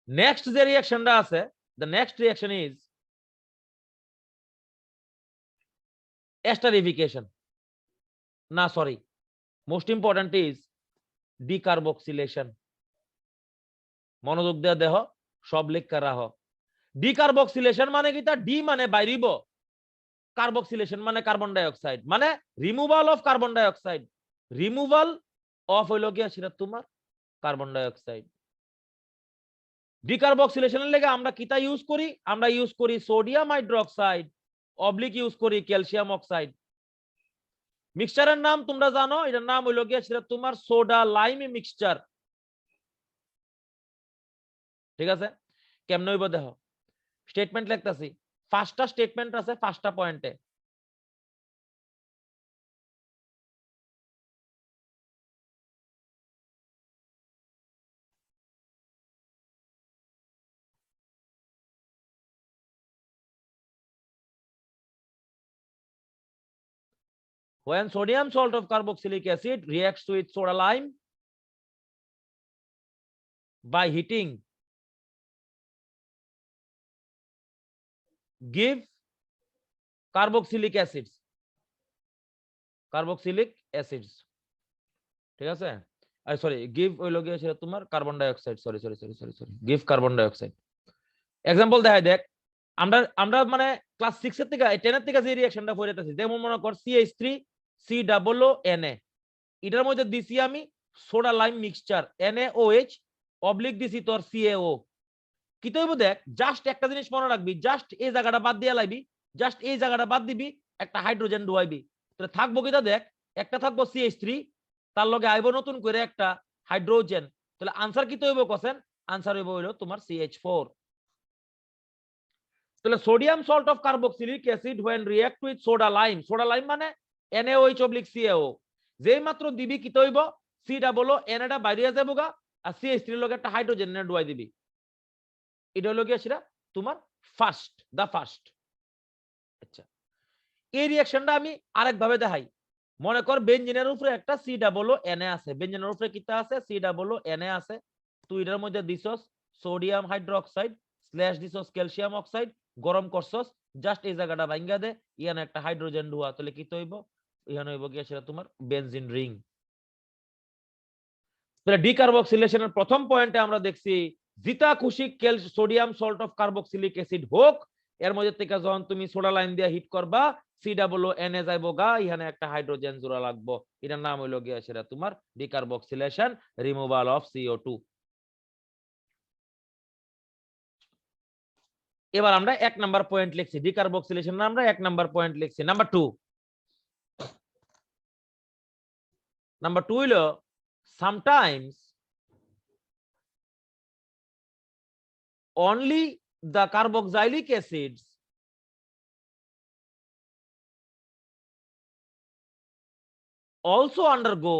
নেক্সট যে রিঅ্যাকশনটা আছে, the next reaction is esterification. না sorry, most important is decarboxylation. মনোযোগ দিয়ে দেহ, সব লেখা রাহ। ডিকার্বক্সিলেশন মানে কি? তা ডি মানে বাইরিব, কার্বক্সিলেশন মানে কার্বন ডাই অক্সাইড, মানে removal of carbon dioxide. Removal of হইল গিয়া সেটা তোমার কার্বন ডাই অক্সাইড। ডিকার্বক্সিলেশনের লেগে আমরা কিতা ইউজ করি? আমরা ইউজ করি সোডিয়াম হাইড্রোক্সাইড, অবলিক ইউজ করি ক্যালসিয়াম অক্সাইড। মিক্সচারের নাম তোমরা জানো, এটার নাম হইল গিয়া সেটা তোমার সোডা লাইম মিক্সচার। ঠিক আছে? কেমনে হইব দেখো, স্টেটমেন্ট লিখতাছি, ফার্স্টটা স্টেটমেন্ট আছে ফার্স্টটা পয়েন্টে। when sodium salt of carboxylic acid reacts with soda lime by heating, give carboxylic acids, ঠিক আছে, সরি গিভ ওই লগে সেটা তোমার carbon die oxide, sorry give carbon die oxide. Example দেখাই দেখ, আমরা মানে ক্লাস 6 এর থেকে 10 এর থেকে যে রিঅ্যাকশনটা পড়াইতেছি, যেমন মনে কর CH3 COO Na, এটার মধ্যে দিছি আমি soda lime mixture NaOH oblique দিছি তোর CaO। কি তৈব দেখ, জাস্ট একটা জিনিস মনে রাখবি, জাস্ট এই জায়গাটা বাদ দিয়ে লাইবি, জাস্ট এই জায়গাটা বাদ দিবি, একটা হাইড্রোজেন ডুয়াইবি, তাহলে থাকবো কিটা দেখ, একটা থাকবো CH3, তার লগে আইব নতুন করে একটা হাইড্রোজেন, তাহলে আনসার কি তৈব কোশ্চেন, আনসার হইব হইলো তোমার CH4। তাহলে sodium salt of carboxylic acid when react with soda lime মানে NaOH oblique CaO, যেই মাত্র দিবি কি তৈব COO Na বাইরে যাবো গা, আর CH3 এর লগে একটা হাইড্রোজেন ডুয়াই দিবি, এটা হলো কি সেটা তোমার ফার্স্ট, দা ফার্স্ট। আচ্ছা, এই রিঅ্যাকশনটা আমি আরেক ভাবে দেখাই, মনে কর বেনজিনের উপরে একটা COO Na আছে, বেনজিনের উপরে কিটা আছে COO Na আছে, তুই এটার মধ্যে দিছস সোডিয়াম হাইড্রোক্সাইড স্ল্যাশ দিছস ক্যালসিয়াম অক্সাইড, গরম করছস, জাস্ট এই জায়গাটা ভাঙা দে, ইয়ানে একটা হাইড্রোজেন ডুয়া, তাহলে কি হইব, ইয়ানে হইব কি সেটা তোমার বেনজিন রিং। তাহলে ডিকার্বক্সিলেশনের প্রথম পয়েন্টে আমরা দেখছি জিতা খুশি sodium salt of carboxylic acid হোক, এর মধ্যে থেকে যখন তুমি সোডা লাইন দিয়ে হিট করবা COO Na যাইবো গা, এখানে একটা হাইড্রোজেন জোড়া লাগবো, এটার নাম হইলো গিয়া সেটা তোমার ডিকার্বক্সিলেশন, রিমুভাল অফ CO2। এবার আমরা এক নাম্বার পয়েন্ট লিখছি, ডিকার্বক্সিলেশন আমরা এক নাম্বার পয়েন্ট লিখছি। নাম্বার 2 হইলো sometimes only the carboxylic acids also undergo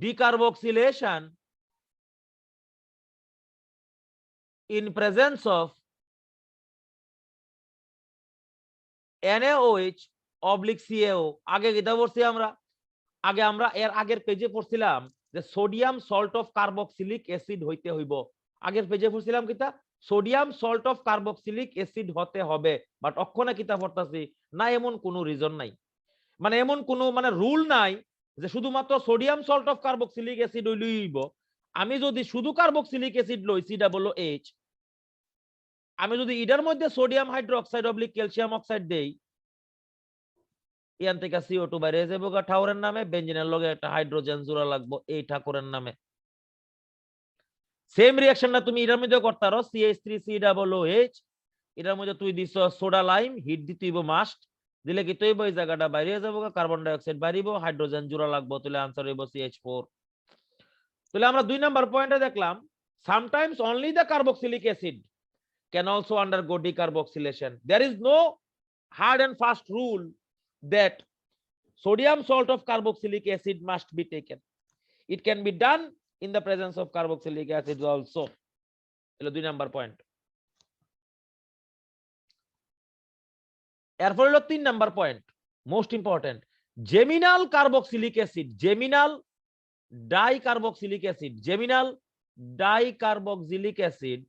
decarboxylation in presence of NaOH oblique CaO। আগে যেটা পড়ছি আমরা, এর আগের পেজে পড়ছিলাম যে sodium salt of carboxylic acid হইতে হইব, আগের পেজে পড়ছিলাম কিতা sodium salt of carboxylic acid হতে হবে, বাট অক্ষণে কিতা পড়তাছি না, এমন কোনো রিজন নাই, মানে এমন কোনো মানে রুল নাই যে শুধুমাত্র sodium salt of carboxylic acid হইলেই হইব। আমি যদি শুধু কার্বক্সিলিক অ্যাসিড লই COOH, আমি যদি এটার মধ্যে sodium hydroxide oblique calcium oxide দেই, ইয়ান থেকে CO2 বাইরে যাবো গা ঠাকুরের নামে, বেনজিনের লগে একটা হাইড্রোজেন জোড়া লাগবো এই ঠাকুরের নামে। সেম রিঅ্যাকশনটা তুমি এটার মধ্যে করতে পারো, CH3 COOH, এটার মধ্যে তুই দিছ সোডা লাইম, হিট দিতে হইব মাস্ট, দিলে কি তৈব এই জায়গাটা বাইরে যাবো গা, কার্বন ডাই অক্সাইড বাইরিব, হাইড্রোজেন জোড়া লাগবো, তাহলে আনসার হইব CH4। তাহলে আমরা 2 নাম্বার পয়েন্টে দেখলাম sometimes only the carboxylic acid can also undergo decarboxylation. There is no hard and fast rule that sodium salt of carboxylic acid must be taken. It can be done in the presence of carboxylic acid also. এলো 2 নাম্বার পয়েন্ট। এরপর হলো 3 number point, most important, geminal carboxylic acid, geminal dicarboxylic acid, geminal dicarboxylic acid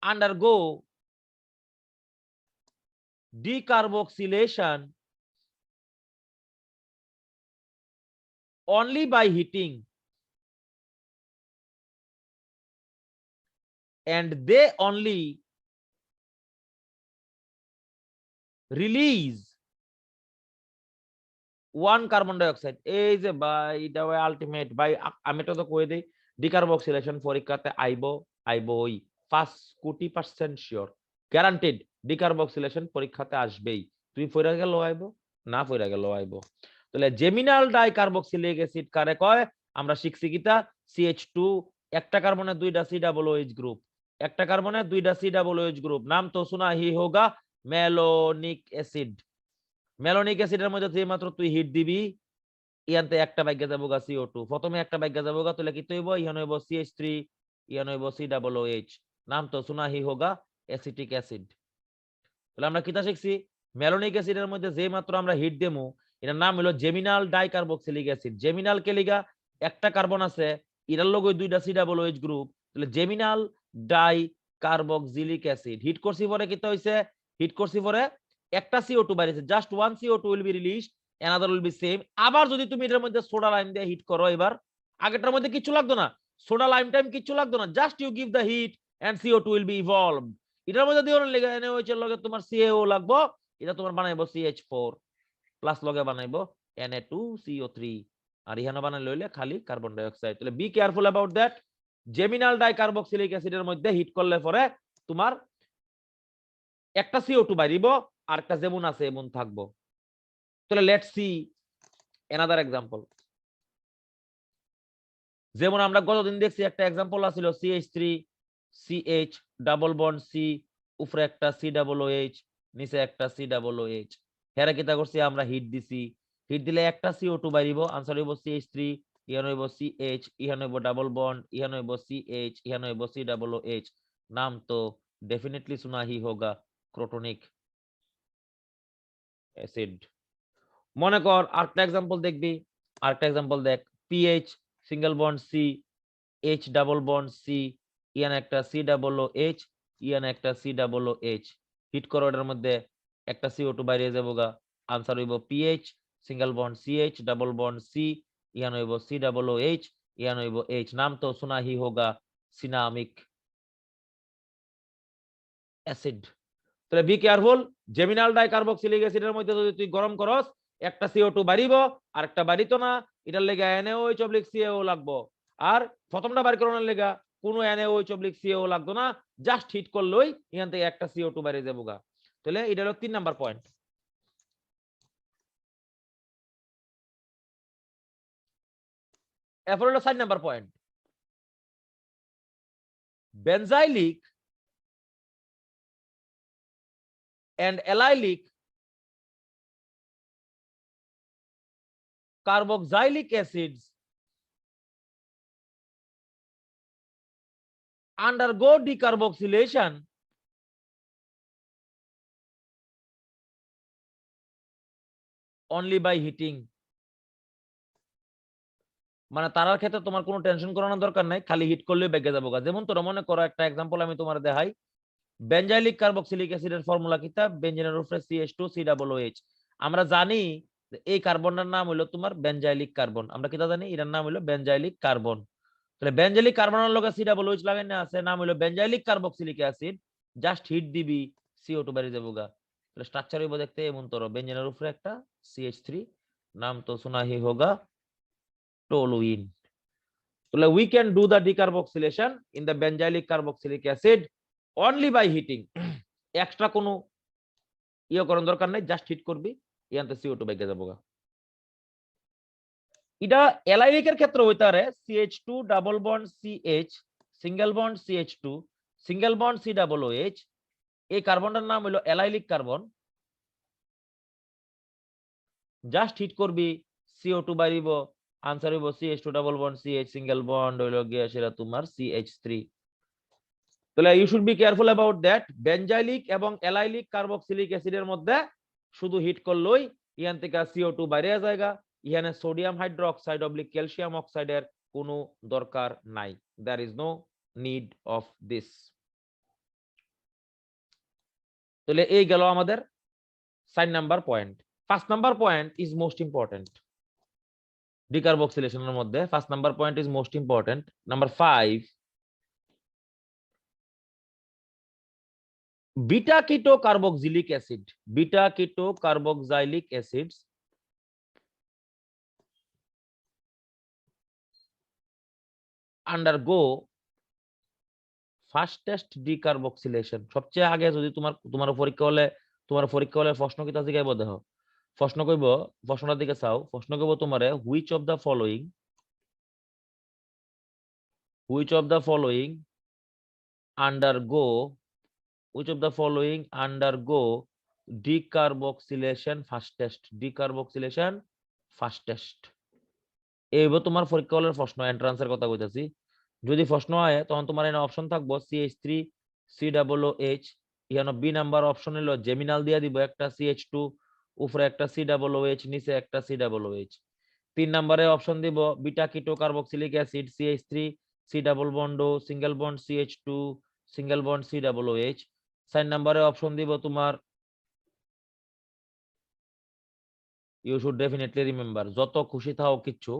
undergo decarboxylation only by heating, and they only release one carbon dioxide। এই যে ভাই এটা আলটিমেট ভাই, আমি তো কই দেই ডিকার্বক্সিলেশন পরীক্ষাতে আইবই 5 শিওর, গ্যারান্টেড ডিকার্বক্সিলেশন পরীক্ষাতে আসবেই, তুই পয়রা গেল আইবো না পয়রা গেল আইবো। তাহলে জেমিনাল ডাইকার্বক্সিলিক অ্যাসিড কারে কয়, আমরা শিখছি কিতা CH2 একটা কার্বনে 2টা COOH গ্রুপ, একটা কার্বনে 2টা COOH গ্রুপ, নাম তো শোনা হি হোগা ম্যালোনিক অ্যাসিড। ম্যালোনিক অ্যাসিডের মধ্যে যে মাত্র তুই হিট দিবি, ইয়ানতে একটা ভাগ্য যাবো গা CO2, প্রথমে একটা ভাগ্য যাবো গা, তাহলে কি হইব, ইহান হইব CH3, ইহান হইব COOH, নাম তো শোনা হি হোগা অ্যাসিটিক অ্যাসিড। তাহলে আমরা কিতা শিখছি, ম্যালোনিক অ্যাসিডের মধ্যে যে মাত্র আমরা হিট দেমু, এটার নাম হলো জেমিনাল ডাইকার্বক্সিলিক অ্যাসিড। জেমিনাল কেলিগা একটা কার্বন আছে, এটার লগে দুইটা COOH গ্রুপ, তাহলে জেমিনাল ডাইকার্বক্সিলিক অ্যাসিড। হিট করছি পরে কিতা হইছে, হিট করছি পরে একটা CO2 বাইরেছে, just one CO2 will be released, another will be same. আবার যদি তুমি এটার মধ্যে সোডা লাইম দিয়ে হিট করো, এবার আগেরটার মধ্যে কিছু লাগতো না, সোডা লাইম টাইম কিছু লাগতো না, just you give the heat and CO2 will be evolved. এটার মধ্যে দিও লেগে NaOH এর লগে তোমার CaO লাগবো, এটা তোমার বানাইবো CH4 প্লাস লগে বানাইবো Na2CO3, আর ইহানো বানাই লইলে খালি কার্বন ডাই অক্সাইড। তাহলে বি কেয়ারফুল অ্যাবাউট দ্যাট। জেমিনাল ডাইকার্বক্সিলিক অ্যাসিডের মধ্যে হিট করলে পরে তোমার একটা CO2 বাইরিব, আর একটা যেমন আছে এমন থাকবো। তাহলে লেটস সি অ্যানাদার এক্সাম্পল। যেমন আমরা গতদিন দেখছি একটা এক্সাম্পল আছিল CH3 CH double bond C, উপরে একটা COOH, নিচে একটা COOH। হেরা কিতা করছি, আমরা হিট দিছি, হিট দিলে একটা CO2 বাইরিব, আনসার হইব CH3, ইহান হইব CH, ইহান হইব ডাবল বন্ড, ইহান হইব CH, ইহান হইব COOH। নাম তো डेफिनेटली सुना ही होगा, ক্রোটনিক অ্যাসিড। মনে কর আরেকটা एग्जांपल দেখবি, আরেকটা एग्जांपल দেখ, PH single bond C, H double bond C, ইয়ান একটা COOH, ইয়ান একটা COOH। হিট করো, এটার মধ্যে একটা CO2 বাইরে যাবগা, आंसर হইব PH single bond CH double bond C, ইয়ান হইব COOH, ইয়ান হইব H। নাম তো सुना ही होगा, সিনামিক অ্যাসিড। তাহলে বি কেয়ারফুল, জেমিনাল ডাইকার্বক্সিলিক অ্যাসিডের মধ্যে যদি তুই গরম করস, একটা CO2 বাড়িব আর একটা বাড়িতো না, এটার লেগে NaOH/CaO লাগবো। আর প্রথমটা বাড়ি করানোর লেগে কোনো NaOH/CaO লাগতো না, জাস্ট হিট করলেই এখান থেকে একটা CO2 বাইরে যাবগা। তাহলে এটা হলো 3 নাম্বার পয়েন্ট। এরপর হলো 4 number point, benzylic and allylic carboxylic acids undergo decarboxylation only by heating। মানে তারার ক্ষেত্রে তোমার কোনো টেনশন করানোর দরকার নাই, খালি হিট করলেই বেগে যাবো। যেমন তোরা মনে করো একটা एग्जांपल আমি তোমার দেখাই, বেনজাইলিক কার্বক্সিলিক অ্যাসিডের ফর্মুলা কিতা, বেনজিনের উপরে CH2 COOH। আমরা জানি এই কার্বনটার নাম হলো তোমার বেনজাইলিক কার্বন, আমরা কিতা জানি, এটার নাম হলো বেনজাইলিক কার্বন। তাহলে বেনজাইলিক কার্বনের লগে COOH লাগাই না আছে, নাম হলো বেনজাইলিক কার্বক্সিলিক অ্যাসিড, জাস্ট হিট দিবি CO2 বাইরে যাবগা। তাহলে স্ট্রাকচার হইব দেখতে এমন, তোর বেনজিনের উপরে একটা CH3, নাম তো শোনা হি হোগা টoluene। তাহলে we can do the decarboxylation in the benzylic carboxylic acid only by heating। Extra কোনো ইয়ে করার দরকার নাই, জাস্ট হিট করবি, ইয়ান্তে CO2 বেগে যাবগা। এটা অ্যালাইলিকের ক্ষেত্রে হইতে পারে CH2 double bond CH single bond CH2 single bond COOH। এই কার্বনটার নাম হলো অ্যালাইলিক কার্বন, জাস্ট হিট করবি CO2 বাইরিব, आंसर হইব CH2 double bond CH single bond হইলো গিয়া সেটা তোমার CH3। তাহলে you should be careful about that. Benzylic এবং অ্যালাইলিক কার্বক্সিলিক অ্যাসিডের মধ্যে শুধু হিট করলেই ইয়ান থেকে CO2 বাইরে যায়গা, ইহানে সোডিয়াম হাইড্রোক্সাইড অবলিক ক্যালসিয়াম অক্সাইডের কোনো দরকার নাই, there is no need of this. তাহলে এই গেল আমাদের 4 number point. 5 number point is most important ডিকার্বক্সিলেশনের মধ্যে। 5 number point is most important. Number 5, beta keto carboxylic acid. Beta keto carboxylic acids undergo fastest decarboxylation। সবচেয়ে আগে যদি তোমার পরীক্ষা হলে প্রশ্ন কিতা জিগাইব, দেখো প্রশ্ন কইব, প্রশ্নটার দিকে চাও, প্রশ্ন কইব তোমারে which of the following undergo decarboxylation fastest। এই তোমার পরীক্ষা হলের প্রশ্ন, এন্ট্রান্সের কথা কইতাছি। যদি প্রশ্ন হয় তখন তোমার এখানে অপশন থাকবো CH3 COOH ইয়ানো বি নাম্বার অপশন হলো জেমিনাল দিয়া দিব একটা CH2, উপরে একটা COOH, নিচে একটা COOH। 3 নম্বরে অপশন দিব beta keto carboxylic acid CH3, C double bond single bond CH2, single bond COOH। 4 নম্বরে অপশন দিব তোমার, ইউ শুড ডেফিনেটলি রিমেম্বার, যত খুশি থাও কিচ্ছু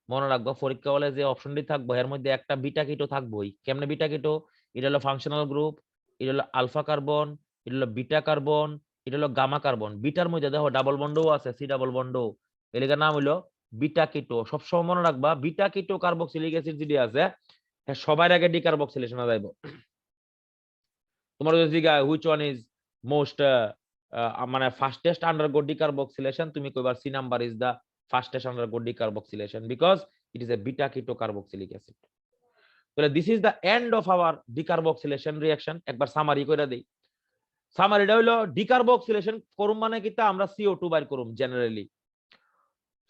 মনে রাখবো, পরীক্ষা হলে যে অপশনটি থাকবো এর মধ্যে একটা বিটা কিটো থাকবোই। কেমনে বিটা কিটো? এটা হলো ফাংশনাল গ্রুপ, এটা হলো আলফা কার্বন, এটা হলো বিটা কার্বন, এটা হলো গামা কার্বন। বিটার মধ্যে দেখো ডাবল বন্ডও আছে, C ডাবল বন্ড, এর নাম হলো বিটা কিটো। সবসময় মনে রাখবা বিটা কিটো কার্বক্সিলিক অ্যাসিড যদি আছে সবার আগে ডিকার্বক্সিলেশনে যাইব। তোমার যদি জিজ্ঞাসা হুইচ ওয়ান ইজ মোস্ট মানে ফাস্টেস্ট আন্ডারগো ডিকার্বক্সিলেশন, তুমি কইবার C number is the fastest undergo decarboxylation because it is a beta keto carboxylic acid. তাহলে this is the end of our decarboxylation reaction. একবার সামারি কইরা দেই। সামারিটা হইলো ডিকার্বক্সিলেশন করুম মানে কিতা, আমরা CO2 বাইর করুম জেনারেলি।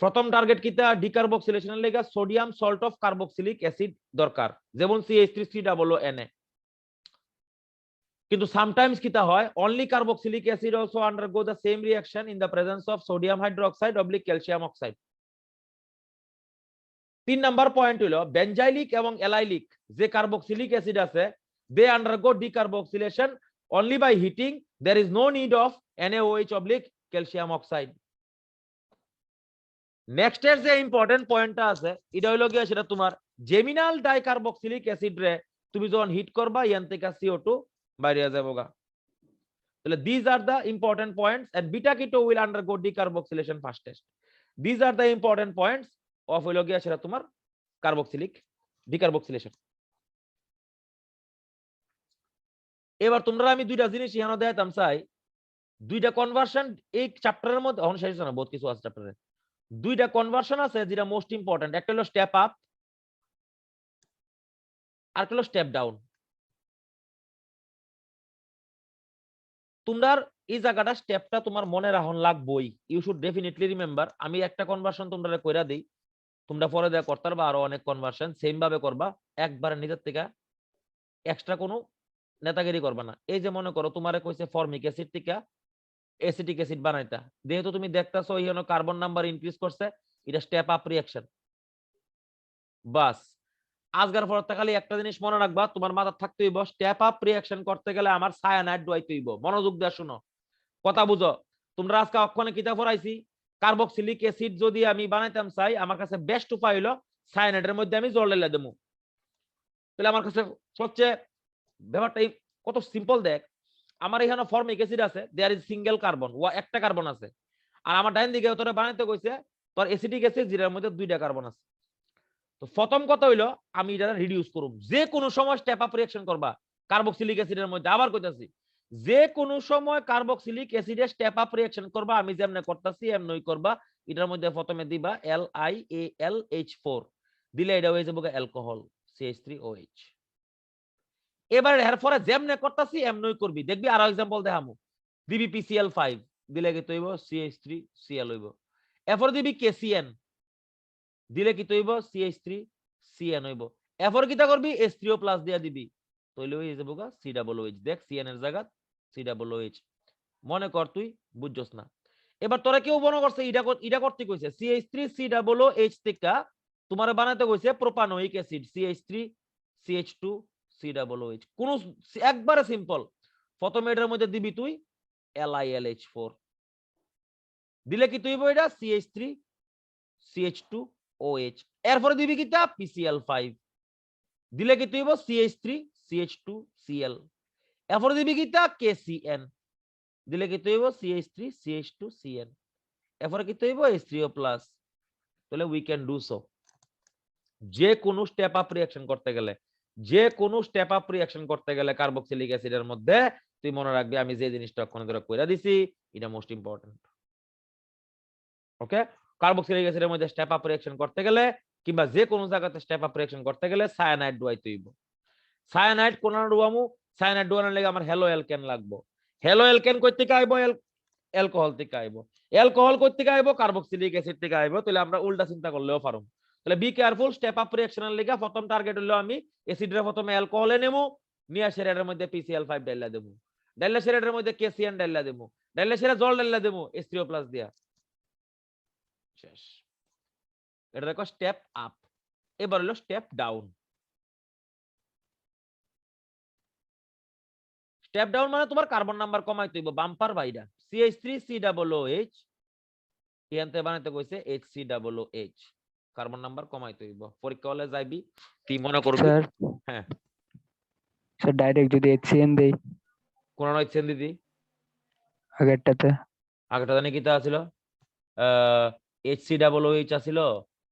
প্রথম টার্গেট কিতা, ডিকার্বক্সিলেশনের লাগা sodium salt of carboxylic acid দরকার, যেমন CH3COONA। কিন্তু সামটাইমস কিতা হয়, only carboxylic acid also undergo the same reaction in the presence of sodium hydroxide oblique calcium oxide. 3 number point হলো বেনজাইলিক এবং অ্যালাইলিক যে কার্বক্সিলিক অ্যাসিড আছে, they undergo decarboxylation only by heating. There is no need of NaOH oblique calcium oxide. Next এর যে ইম্পর্টেন্ট পয়েন্টটা আছে এটা হলো গিয়ে সেটা তোমার জেমিনাল ডাইকার্বক্সিলিক অ্যাসিড রে তুমি যখন হিট করবা ইয়ান থেকে CO2 বাইরে যাবেগা। তাহলে these are the important points and beta keto will undergo decarboxylation fastest. These are the important points of হলো গিয়ে সেটা তোমার কার্বক্সিলিক ডিকার্বক্সিলেশন। এবার তোমরা আমি দুইটা জিনিস এখানে দেখাতাম চাই, দুইটা কনভার্সন এই চ্যাপ্টারের মধ্যে অন শেষ না, বহুত কিছু আছে চ্যাপ্টারে। দুইটা কনভার্সন আছে যেটা মোস্ট ইম্পর্টেন্ট, একটা হলো স্টেপ আপ আর একটা হলো স্টেপ ডাউন। তোমার এই জায়গাটা স্টেপটা তোমার মনে রাখুন লাগবই, ইউ শুড ডেফিনেটলি রিমেম্বার। আমি একটা কনভার্সন তোমরা কইরা দেই, তোমরা পরে দেয়া করতে পারবা আরো অনেক কনভার্সন, সেম ভাবে করবা, একবার নিজের থেকে এক্সট্রা কোনো নেতাগিরি করবা না। এই যে মনে করো তোমারে কইছে ফর্মিক অ্যাসিড থেকে অ্যাসিটিক অ্যাসিড বানাইতা, যেহেতু তুমি দেখতাছো এখানে কার্বন নাম্বার ইনক্রিজ করছে, এটা স্টেপ আপ রিঅ্যাকশন। বাস আজকের পর খালি একটা জিনিস মনে রাখবা, তোমার মাথা থাকতে হইব, স্টেপ আপ রিঅ্যাকশন করতে গেলে আমার সায়ানাইড দোয়াইতে হইব। মনোযোগ দিয়ে শুনো, কথা বুঝো। তোমরা আজকে অক্ষণে কিতাব পড়াইছি, কার্বক্সিলিক অ্যাসিড যদি আমি বানাইতাম চাই, আমার কাছে বেস্ট উপায় হলো সায়ানাইডের মধ্যে আমি জল ঢেলে দেবো। তাহলে আমার কাছে সবচেয়ে ব্যাপারটা কত সিম্পল। দেখ আমার এখানে ফর্মিক অ্যাসিড আছে, দেয়ার ইজ সিঙ্গেল কার্বন, ও একটা কার্বন আছে, আর আমার ডাইন দিকে তোরা বানাইতে কইছে তোর অ্যাসিটিক অ্যাসিড যেটার মধ্যে দুইটা কার্বন আছে। তো প্রথম কথা হইলো আমি এটা রিডিউস করব। যে কোনো সময় স্টেপ আপ রিঅ্যাকশন করবা কার্বক্সিলিক অ্যাসিডের মধ্যে, আবার কইতাছি যে কোনো সময় কার্বক্সিলিক অ্যাসিডের স্টেপ আপ রিঅ্যাকশন করবা, আমি যেমনে করতেছি এমনই করবা। এটার মধ্যে প্রথমে দিবা LiAlH4, দিলে এটা হয়ে যাবে অ্যালকোহল CH3OH। এবার এর পরে যেমনে করতেছি এমনই করবি, দেখবি। আরো एग्जांपल দেখামু, দিবি PCl5, দিলে কি হইব CH3Cl হইব। এরপর দিবি KCN, দিলে কি হইব CH3CN হইব। এরপর কিটা করবি H3O+ দিয়া দিবি, তাইলে হয়ে যাবে COOH। দেখ CN এর জায়গা COOH, মনে কর তুই বুঝছস না। এবার তোরা কেউ মনে করছে এটা করতে কইছে CH3COOH থেকে তোমারে বানাতে কইছে প্রোপানোয়িক অ্যাসিড CH2CH2COOH। কোন একবারে সিম্পল, প্রথমে এটার মধ্যে দিবি তুই LiLH4, দিলে কি তুই এটা CH3CH2OH। এরপরে দিবি কিটা PCl5, দিলে কি তুই CH3CH2Cl। এরপরে দিবি কিটা KCN, দিলে কি তুই CH3CH2CN। এরপরে কি তুই H3O+। তাহলে উই ক্যান ডু সো। যে কোনো স্টেপ আপ রিঅ্যাকশন করতে গেলে, যে কোনো স্টেপ আপ রিঅ্যাকশন করতে গেলে কার্বক্সিলিক অ্যাসিডের মধ্যে তুই মনে রাখবি আমি যে জিনিসটা ওখানে ধরে কইরা দিছি, এটা মোস্ট ইম্পর্টেন্ট। ওকে, কার্বক্সিলিক অ্যাসিডের মধ্যে স্টেপ আপ রিঅ্যাকশন করতে গেলে কিংবা যে কোনো জায়গাতে স্টেপ আপ রিঅ্যাকশন করতে গেলে সায়ানাইড ডুয়াইতে হইব। সায়ানাইড কোন ডুয়ামু, সায়ানাইড ডুয়ানোর লাগি আমার হ্যালো অ্যালকেন লাগবো। হ্যালো অ্যালকেন কই থেকে আইবো? অ্যালকোহল থেকে আইবো। অ্যালকোহল কই থেকে আইবো? কার্বক্সিলিক অ্যাসিড থেকে আইবো। তাহলে আমরা উল্টা চিন্তা করলেও পারুম। তাহলে বি কেয়ারফুল, স্টেপ আপ রিঅ্যাকশনের লাগি প্রথম টার্গেট হলো আমি অ্যাসিডের প্রথমে অ্যালকোহলে নেমু, নিয়ে এসে এর মধ্যে PCl5 ঢাইলা দেবো। ডাইলা সেরা এটার মধ্যে কেসিয়ান ডাইলা দেবো, ডাইলা সেরা জল ডাইলা দেবো H3O+ দিয়া, শেষ। এটা দেখো স্টেপ আপ। এবার হলো স্টেপ ডাউন। স্টেপ ডাউন মানে তোমার কার্বন নাম্বার কমাইতে হইব বাম্পার বাইরা। CH3COOH ইয়ান্তে বানাইতে কইছে HCOOH, কার্বন নাম্বার কমাইতে হইব। পরীক্ষা হলে যাইবি তুই মনে করবি। স্যার হ্যাঁ স্যার ডাইরেক্ট যদি HCN দেই কোন নয়ছেন দিদি আগেরটাতে, আগেটা জানি কিতা আছিল, HCOOH আছিল,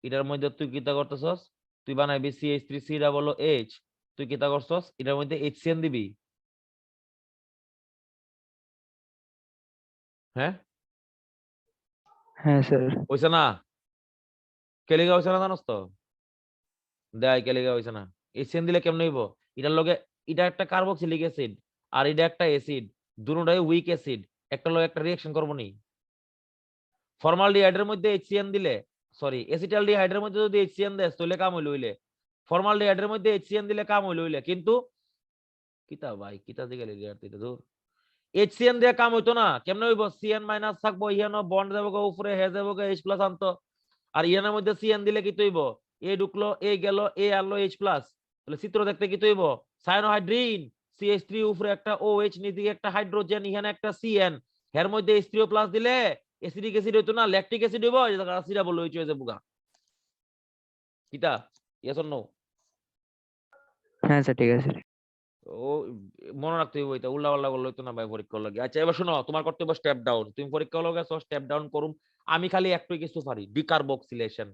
এটার মধ্যে তুই কিতা করতেছস, তুই বানাইবি CH3COOH, তুই কিতা করছস এটার মধ্যে HCN দিবি। হ্যাঁ হ্যাঁ স্যার। হইছে না? কেলিগা হইছে না জানোস তো? দেয় কেলিগা হইছে না। HCN দিলে কেমন হইব? এটার লগে এটা একটা কার্বক্সিলিক অ্যাসিড আর এটা একটা অ্যাসিড, দুটোটাই উইক অ্যাসিড, একটা লগে একটা রিঅ্যাকশন করব নি। ফর্মালডিহাইডের মধ্যে HCN দিলে, সরি অ্যাসিটালডিহাইডের মধ্যে যদি HCN দেস তাহলে কাম হইল হইলে, ফর্মালডিহাইডের মধ্যে HCN দিলে কাম হইল হইলে, কিন্তু কিতা ভাই কিতা দিকে লিখে আর এটা দূর HCN দিয়ে কাম হইতো না। কেমনে হইব? CN- থাকবো, ইহানো বন্ড যাবো গো উপরে, হে যাবো গো H+ আনতো, আর ইহানের মধ্যে CN দিলে কি হইব? এ ঢুকলো, এ গেল, এ আনলো H+, তাহলে চিত্র দেখতে কি হইব? সায়ানোহাইড্রিন, CH3 উপরে একটা OH, নিচে একটা হাইড্রোজেন, ইহানে একটা CN, এর মধ্যে H3O+ দিলে অ্যাসিডিক অ্যাসিড হইতো না, ল্যাকটিক অ্যাসিড হইব, এটা বলে হইছে যে বুগা। কিতা ইয়েস অর নো? হ্যাঁ স্যার ঠিক আছে। ও মনে রাখতে হইব, এটা উল্লা পাল্লা করলে হইতো না ভাই পরীক্ষা লাগে। আচ্ছা এবার শোনো, তোমার করতে হবে স্টেপ ডাউন। তুমি পরীক্ষা লগে স্টেপ ডাউন করুম। আমি খালি একটু কিছু পারি, ডিকার্বক্সিলেশন।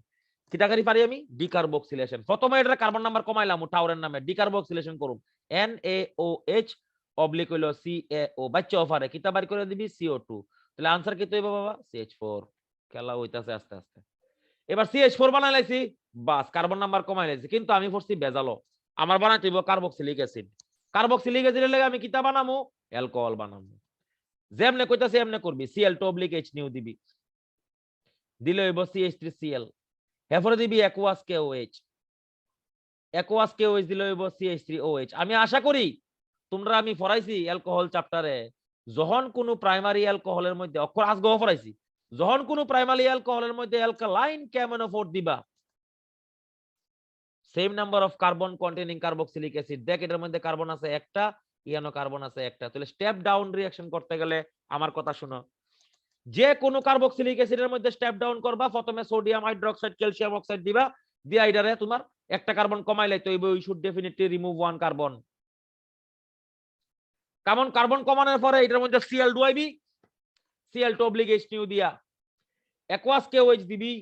কিটাকারি পারি আমি? ডিকার্বক্সিলেশন। প্রথমে এটা কার্বন নাম্বার কমাইলাম টাউরের নামে, ডিকার্বক্সিলেশন করুম। NaOH অবলিক হইলো CaO, বাচ্চা অফারে কিতা বাড়ি করে দিবি CO2, তাহলে আনসার কি হইব বাবা? CH4। খেলা হইতাছে আস্তে আস্তে। এবার CH4 বানাই লাইছি, বাস কার্বন নাম্বার কমাই লাইছি, কিন্তু আমি পড়ছি বেজালো। আমার বানাইতে হইব কার্বক্সিলিক অ্যাসিড। কার্বক্সিলিক অ্যাসিডের লাগে আমি কিতা বানামু? অ্যালকোহল বানামু। যেমনে কইতাছি এমনে করবি। Cl2 H দিবি, দিলে হইব CH3Cl, এরপরে দিবি aqueous KOH, aqueous KOH দিলে হইব CH3OH। আমি আশা করি তোমরা, আমি পড়াইছি অ্যালকোহল চ্যাপ্টারে, যখন কোন প্রাইমারি অ্যালকোহলের মধ্যে অক্ষর আজগো পড়াইছি, যখন কোন প্রাইমারি অ্যালকোহলের মধ্যে অ্যালকালাইন KMNO4 দিবা, same number of carbon containing carboxylic acid, দেখ এটার মধ্যে কার্বন আছে একটা, ইয়ানো কার্বন আছে একটা, তাহলে স্টেপ ডাউন রিঅ্যাকশন করতে গেলে আমার কথা শুনো, যে কোনো কার্বক্সিলিক অ্যাসিডের মধ্যে স্টেপ ডাউন করবা, প্রথমে সোডিয়াম হাইড্রোক্সাইড ক্যালসিয়াম অক্সাইড দিবা, দিয়া এটারে তোমার একটা কার্বন কমাইলে তো we should definitely remove one carbon. কারণ কার্বন কমানোর পরে এটার মধ্যে Cl2 আইবি, Cl2 দিয়া aqueous KOH দিবি,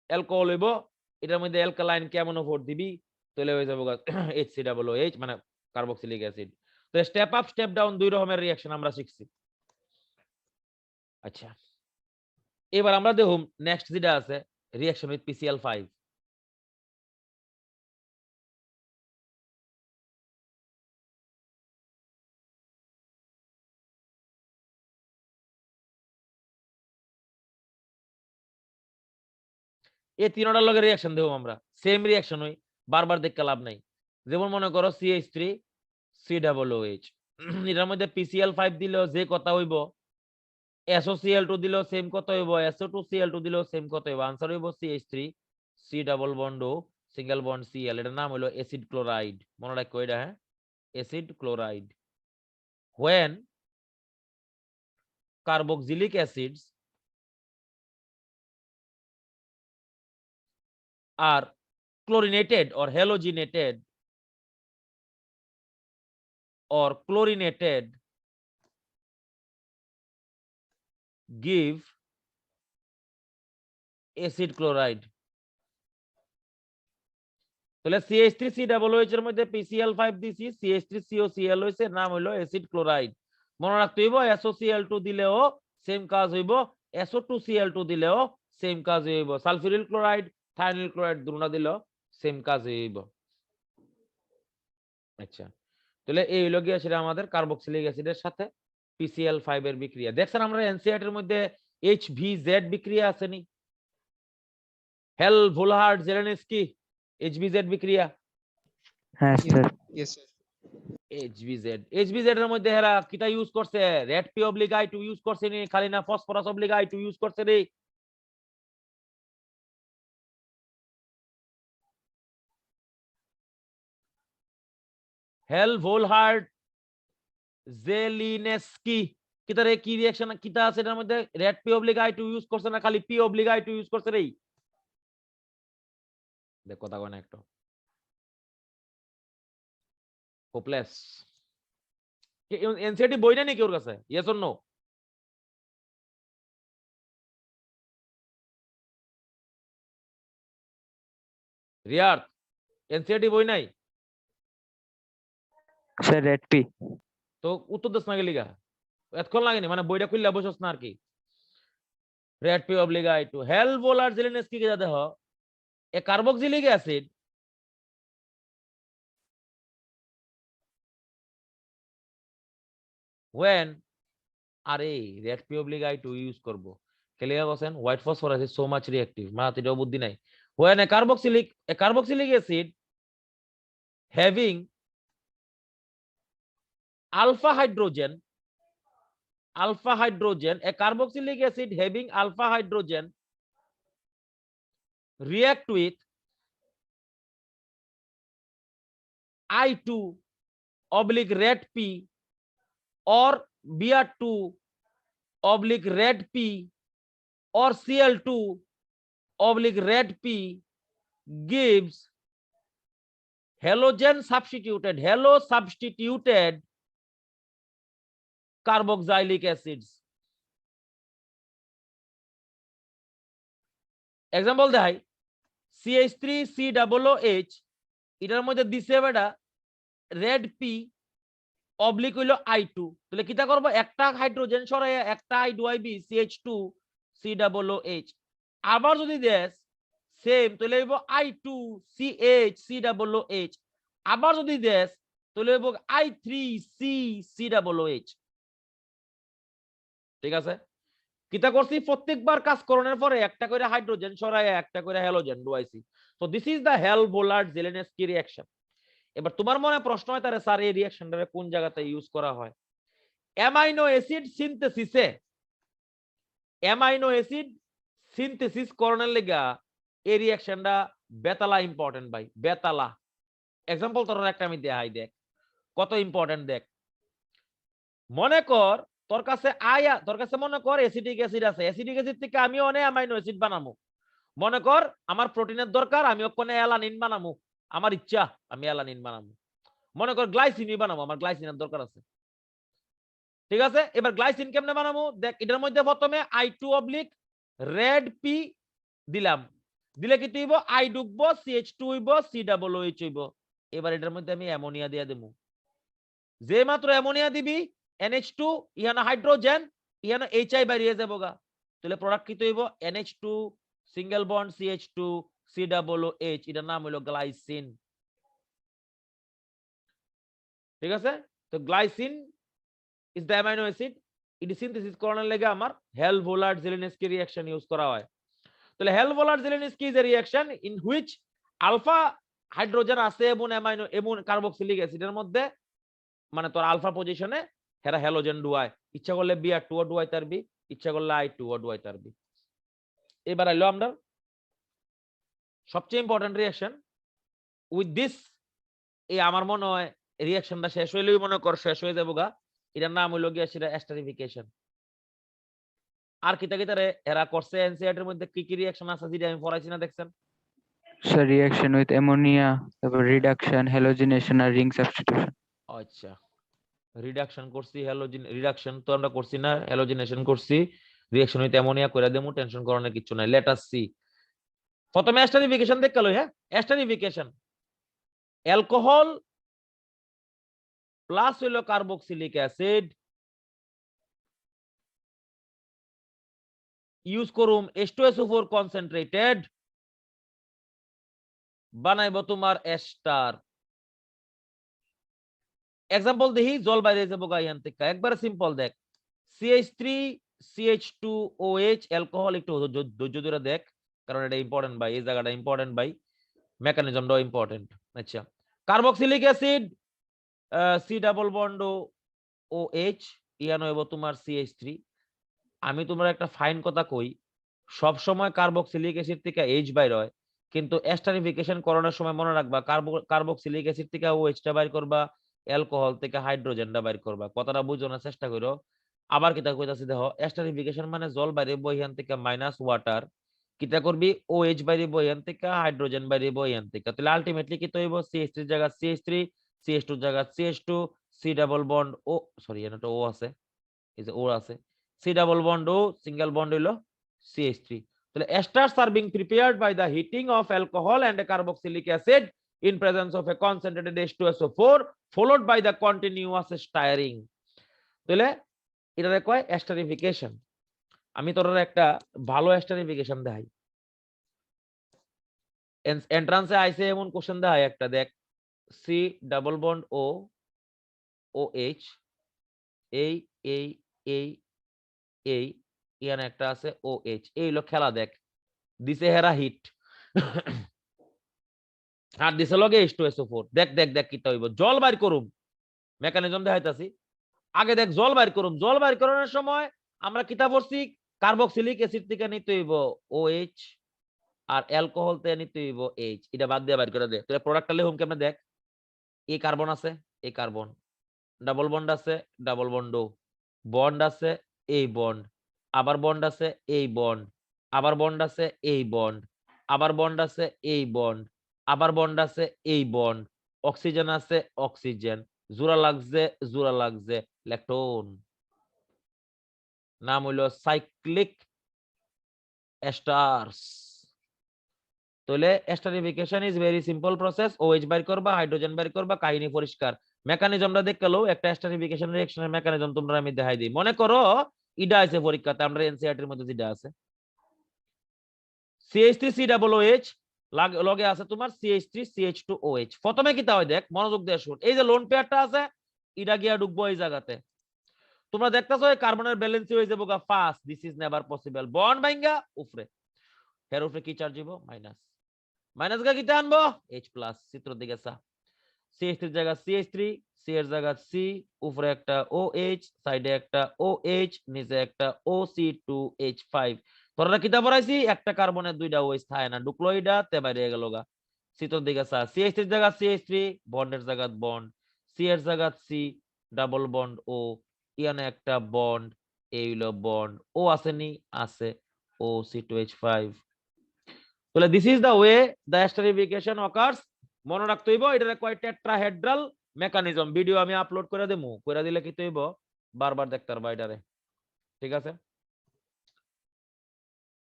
অ্যালকোহল হইব, এটার মধ্যে অ্যালকালাইন KMNO4 দিবি, তাহলে হয়ে যাবে HCOOH মানে কার্বক্সিলিক অ্যাসিড। তো স্টেপ আপ স্টেপ ডাউন দুই রকমের রিঅ্যাকশন আমরা শিখছি। আচ্ছা এবার আমরা দেখুন নেক্সট যেটা আছে, রিঅ্যাকশন উইথ PCl5। এই তিনটার লগে রিঅ্যাকশন দেব আমরা, সেম রিঅ্যাকশন হই, বারবার দেখতে লাভ নাই। যেমন মনে করো CH3COOH, এটার মধ্যে PCl5 দিলেও যে কথা হইব, SOCl2 দিলেও সেম কথা হইব, SO2Cl2 দিলেও সেম কথা হইব, আনসার হইব CH3C double bond O single bond Cl। এটার নাম হলো অ্যাসিড ক্লোরাইড, মনে রাখো এটা। হ্যাঁ acid chloride. when carboxylic acids are chlorinated or halogenated or chlorinated, give acid chloride। তাহলে CH3COOH এর মধ্যে PCl5 দিছি, CH3COCl হইছে, নাম হইলো অ্যাসিড ক্লোরাইড। মনে রাখতে হইব SOCl2 দিলেও সেম কাজ হইব, SO2Cl2 দিলেও সেম কাজ হইব, সালফিউরিল ক্লোরাইড থায়োনিল ক্লোরাইড দুটো দিলেও সেম কাজ হইব। আচ্ছা তাহলে এই হলো গিয়ে সেটা আমাদের কার্বক্সিলিক অ্যাসিডের সাথে PCl5 এর বিক্রিয়া। দেখছেন আমরা এনসিআরটি এর মধ্যে HVZ বিক্রিয়া আসেনি, হেল ভোলহার্ড জেলেনস্কি HVZ বিক্রিয়া। হ্যাঁ স্যার। Yes sir. এইচবিজেড এর মধ্যে হেরা কিটা ইউজ করছে red P oblique I two use করছে নি খালি না phosphorus oblique I two use করছে রে হেল ভোলহার্ড জেলিনেস্কি কিতারে কি রিঅ্যাকশন কিতা আছে এটার মধ্যে red P oblique I two use করছে না খালি P oblique I two use করছে রে দেখ কথা কয় না একটু হোপলেস এনসিআরটি বই নাই নাকি ওর কাছে ইয়েস অর নো রিয়ার এনসিআরটি বই নাই স্যার রেড পি। তো উত্তর দেশ না গেলি গা এতক্ষণ লাগেনি মানে বইটা খুললে বসস না আর কি red P oblique I two হেল ভোলার জেলেনস্কি কে দেখ এ কার্বক্সিলিক অ্যাসিড when আরে red P oblique I two use করব ক্লিয়ার বসেন white phosphorus is so much reactive মাথা এটাও বুদ্ধি নাই when a carboxylic acid having alpha hydrogen a carboxylic acid having alpha hydrogen react with I2 oblique red P or Br2 oblique red P or Cl2 oblique red P gives halo substituted carboxylic acids. Example দেখাই CH3COOH এটার মধ্যে দিছে বেটা রেড পি অবলিক হইলো I2 তাহলে কিটা করব একটা হাইড্রোজেন সরাইয়া একটা I2IB CH2COOH আবার যদি দেস সেম তাহলে হইব I2CHCOOH আবার যদি দেস তাহলে হইব I3CCOOH ঠিক আছে কিটা করছি প্রত্যেকবার কাজ করানোর পরে একটা করে হাইড্রোজেন সরাইয়া একটা করে হ্যালোজেন ডুয়াইছি so this is the Hell Volhard Zelinsky reaction এবার তোমার মনে প্রশ্ন হয় তারে স্যার এই রিঅ্যাকশনটা কোন জায়গাতে ইউজ করা হয় অ্যামাইনো অ্যাসিড সিনথেসিসে অ্যামাইনো অ্যাসিড সিনথেসিস করণের লাগা এই রিঅ্যাকশনটা বেতালা ইম্পর্টেন্ট ভাই বেতালা এক্সাম্পল তোর একটা আমি দেখাই দেখ কত ইম্পর্টেন্ট দেখ মনে কর তোর কাছে মনে কর অ্যাসিডিক অ্যাসিড আছে অ্যাসিডিক অ্যাসিড থেকে আমি অনেক অ্যামাইনো অ্যাসিড বানাবো মনে কর আমার প্রোটিনের দরকার আমি ওখানে অ্যালানিন বানাবো আমার ইচ্ছা আমি অ্যালানিন বানাবো মনে কর গ্লাইসিনই বানাবো আমার গ্লাইসিনের দরকার আছে ঠিক আছে এবার গ্লাইসিন কেমনে বানাবো দেখ এটার মধ্যে প্রথমে I2 অবলিক রেড পি দিলাম দিলে কি হইব I ঢুকবো CH2 হইব COOH হইব এবার এটার মধ্যে আমি অ্যামোনিয়া দিয়ে দেবো যে মাত্র অ্যামোনিয়া দিবি NH2 ইহানা হাইড্রোজেন ইহানা HI বাইরে যাবো গা তাহলে প্রোডাক্ট কি হইব NH2 single bond CH2 COOH এটার নাম হলো গ্লাইসিন ঠিক আছে তো glycine is the amino acid এটি সিনথেসিস করানোর লাগা আমার Hell Volhard Zelinsky reaction use করা হয় তাহলে Hell Volhard Zelinsky is a reaction in which alpha hydrogen আছে এবং অ্যামাইনো এবং কার্বক্সিলিক অ্যাসিডের মধ্যে মানে তোর আলফা পজিশনে হেরা হ্যালোজেন ডুয়ায় ইচ্ছা করলে Br2 ও ডুয়াই তারবি ইচ্ছা করলে I2 ও ডুয়াই তারবি এবার আইলো আমরা সবচেয়ে ইম্পর্টেন্ট রিঅ্যাকশন উইথ দিস এই আমার মনে হয় রিঅ্যাকশনটা শেষ হইলেই মনে কর শেষ হয়ে যাবো গা এটার নাম হইলো গিয়া সেটা এস্টারিফিকেশন আর কিতা কিতারে এরা করছে এনসিআরটি এর মধ্যে কি কি রিঅ্যাকশন আছে যেটা আমি পড়াইছি না দেখছেন স্যার রিঅ্যাকশন উইথ অ্যামোনিয়া তারপর রিডাকশন হ্যালোজিনেশন আর রিং সাবস্টিটিউশন। আচ্ছা রিডাকশন করছি হ্যালোজিন রিডাকশন তো আমরা করছি না হ্যালোজিনেশন করছি রিঅ্যাকশন উইথ অ্যামোনিয়া কইরা দেমু টেনশন করার কিছু নাই লেট আস সি প্রথমে এস্টারিফিকেশন দেখ গেল হ্যাঁ এস্টারিফিকেশন অ্যালকোহল প্লাস হইলো কার্বক্সিলিক অ্যাসিড ইউজ করুম H2SO4 কনসেন্ট্রেটেড বানাইবো তোমার এস্টার এক্সাম্পল দেখি জল বাইরে যাবো গাইয়ান থেকে একবারে সিম্পল দেখ CH3CH2OH অ্যালকোহল একটু ধৈর্য ধরে দেখ কারণ এটা ইম্পর্টেন্ট ভাই এই জায়গাটা ইম্পর্টেন্ট ভাই মেকানিজমটাও ইম্পর্টেন্ট আচ্ছা carboxylic acid C double bond O H ইয়ান হইব তোমার CH3। আমি তোমার একটা ফাইন কথা কই, সব সময় কার্বক্সিলিক অ্যাসিড থেকে এইচ বাইর হয়, কিন্তু এস্টারিফিকেশন করানোর সময় মনে রাখবা কার্বক্সিলিক অ্যাসিড থেকে OH টা বাইর করবা, অ্যালকোহল থেকে হাইড্রোজেনটা বাইর করবা। কথাটা বুঝানোর চেষ্টা করো। আবার কিতা কইতাছি দেখো, এস্টারিফিকেশন মানে জল বাইরে বইয়ান থেকে মাইনাস ওয়াটার, কিতা করবি OH বাইরে বইয়ান থেকে হাইড্রোজেন বাইরে বইয়ান থেকে, তাহলে আলটিমেটলি কি হইব CH3 এর জায়গা CH3, CH2 এর জায়গা CH2, সি ডাবল বন্ড ও সরি এখানে ও আছে, এই যে ও আছে, C double bond O single bond হইলো CH3। তাহলে esters are being prepared by the heating of alcohol and a carboxylic acid in presence of a concentrated H2SO4 followed by the continuous stirring। তাহলে এটা কয় এস্টারিফিকেশন। আমি তোর একটা ভালো এস্টারিফিকেশন দেখাই, এন্ট্রান্সে আইসে এমন কোশ্চেন দেখাই একটা, দেখ সি ডাবল বন্ড ও OH এই এই এই এই ইয়ান একটা আছে OH, এই হলো খেলা। দেখ দিছে হেরা হিট আর দিছে লগে H2SO4। দেখ দেখ দেখ কিটা হইব, জল বাইর করুম, মেকানিজম দেখাইতাছি। আগে দেখ জল বাইর করুম, জল বাইর করানোর সময় আমরা কিতা পড়ছি, কার্বক্সিলিক অ্যাসিড থেকে নিতে হইব OH আর অ্যালকোহল থেকে নিতে হইব H, এটা বাদ দিয়ে বাইর করে দে। তাহলে প্রোডাক্টটা লিখুম কেমনে, দেখ এই কার্বন আছে, এই কার্বন, ডাবল বন্ড আছে, ডাবল বন্ড বন্ড আছে, এই বন্ড, আবার বন্ড আছে, এই বন্ড, আবার বন্ড আছে, এই বন্ড, আবার বন্ড আছে, এই বন্ড, আবার বন্ড আছে, এই বন্ড, অক্সিজেন আছে, অক্সিজেন, জোড়া লাগছে ল্যাকটোন, নাম হইল সাইক্লিক এস্টার্স। তাহলে esterification is very simple process, OH বাইর করবা, হাইড্রোজেন বাইর করবা, কাহিনী পরিষ্কার। মেকানিজমটা দেখলেও একটা এস্টারিফিকেশন রিঅ্যাকশনের মেকানিজম তোমরা আমি দেখাই দিই। মনে করো ইডা আছে পরীক্ষাতে, আমরা এনসিইআরটি এর মধ্যে যেটা আছে CH3COOH লগে আছে তোমার CH3CH2OH। প্রথমে কি তা হয় দেখ, মনোযোগ দিয়ে শুন, এই যে লোন পেয়ারটা আছে ইডা গিয়া ঢুকবো এই জায়গাতে, তোমরা দেখতেছো এই কার্বনের ব্যালেন্স হয়ে যাবো গা fast, this is never possible. Bond ভাঙা উপরে, এর উপরে কি চার্জ দিব মাইনাস, মাইনাস গা কিতে আনবো H প্লাস, চিত্র দিকে সা CH3 জায়গা CH3, C এর জায়গা C, উপরে একটা OH, সাইডে একটা OH, নিচে একটা OC2H5। তোরা কিতা পড়াইছি, একটা কার্বনের দুইটা OH থাকে না, ঢুকলো এটা তে বাইরে গেল গা। চিত্র দিকে সা CH3 এর জায়গা CH3, বন্ডের জায়গা বন্ড, C এর জায়গা C, ডাবল বন্ড O, ইয়ানে একটা বন্ড, এই হলো বন্ড, ও আসেনি আছে OC2H5। তাহলে this is the way the esterification occurs. মনে রাখতে হইব এটা কয় টেট্রাহেড্রাল মেকানিজম। ভিডিও আমি আপলোড করে দেবো, করে দিলে কি হইব বারবার দেখতে পারবা এটারে, ঠিক আছে।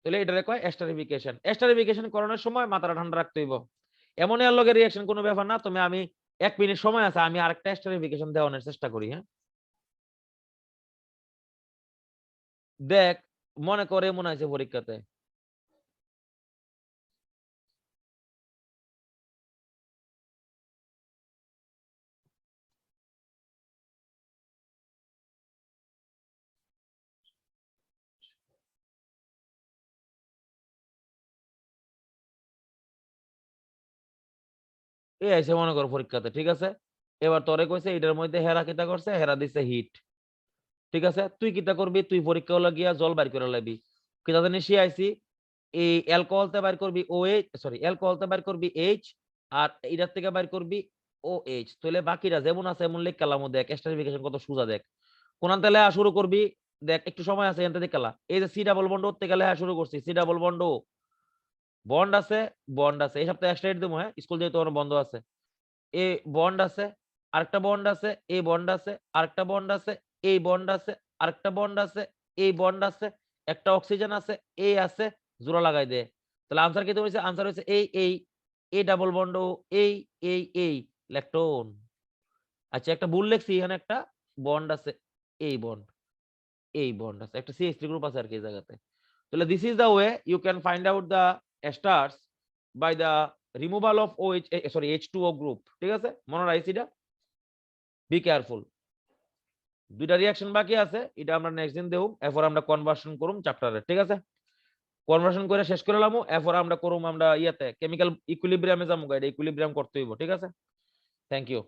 তাহলে এটারে কয় এস্টারিফিকেশন। এস্টারিফিকেশন করানোর সময় মাথাটা ঠান্ডা রাখতে হইব, এমন এর লগে রিঅ্যাকশন কোনো ব্যাপার না। তুমি আমি 1 মিনিট সময় আছে, আমি আরেকটা এস্টারিফিকেশন দেওয়ানোর চেষ্টা করি। হ্যাঁ দেখ, মনে করে মনে আছে পরীক্ষাতে এই আছে, মনে করো পরীক্ষাতে, ঠিক আছে। এবার তোরে কইছে এটার মধ্যে হেরা কিতা করছে, হেরা দিছে হিট, ঠিক আছে। তুই কিতা করবি, তুই পরীক্ষা হলে গিয়া জল বাইর করে লাবি, কিতা জানি শিয়াইছি, এই অ্যালকোহলতে বাইর করবি OH, সরি অ্যালকোহলতে বাইর করবি H, আর এটার থেকে বাইর করবি OH। তাহলে বাকিরা যেমন আছে এমন লিখ কালাম। দেখ এস্টারিফিকেশন কত সোজা, দেখ কোনান তাহলে শুরু করবি, দেখ একটু সময় আছে এনতে দেখালা, এই যে সি ডাবল বন্ড ওর থেকে লেখা শুরু করছি, সি ডাবল বন্ড ও, বন্ড আছে, বন্ড আছে, এই সপ্তাহে এক্সট্রা দেবো, হ্যাঁ স্কুল যেহেতু বন্ধ আছে। এ বন্ড আছে, আরেকটা বন্ড আছে, এই বন্ড আছে, আরেকটা বন্ড আছে, এই বন্ড আছে, আরেকটা বন্ড আছে, এই বন্ড আছে, একটা অক্সিজেন আছে, এই আছে, জোড়া লাগাই দে। তাহলে আনসার কি হইছে, আনসার হইছে এই ডাবল বন্ড ও এই ল্যাকটোন। আচ্ছা একটা ভুল লিখছি, এখানে একটা বন্ড আছে, এই বন্ড আছে, একটা CH3 গ্রুপ আছে আর কি এই জায়গাতে। তাহলে this is the way you can find out the esters by the removal of OH, sorry H2O group, ঠিক আছে। মনে রাখছি এটা, বি কেয়ারফুল। দুইটা রিঅ্যাকশন বাকি আছে, এটা আমরা নেক্সট দিন দেব। এরপর আমরা কনভার্সন করুম চ্যাপ্টারে, ঠিক আছে। কনভার্সন করে শেষ করে লামু, এরপর আমরা করুম আমরা ইয়াতে কেমিক্যাল ইকুইলিব্রিয়ামে যাবো, এটা ইকুইলিব্রিয়াম করতে হইব, ঠিক আছে। Thank you.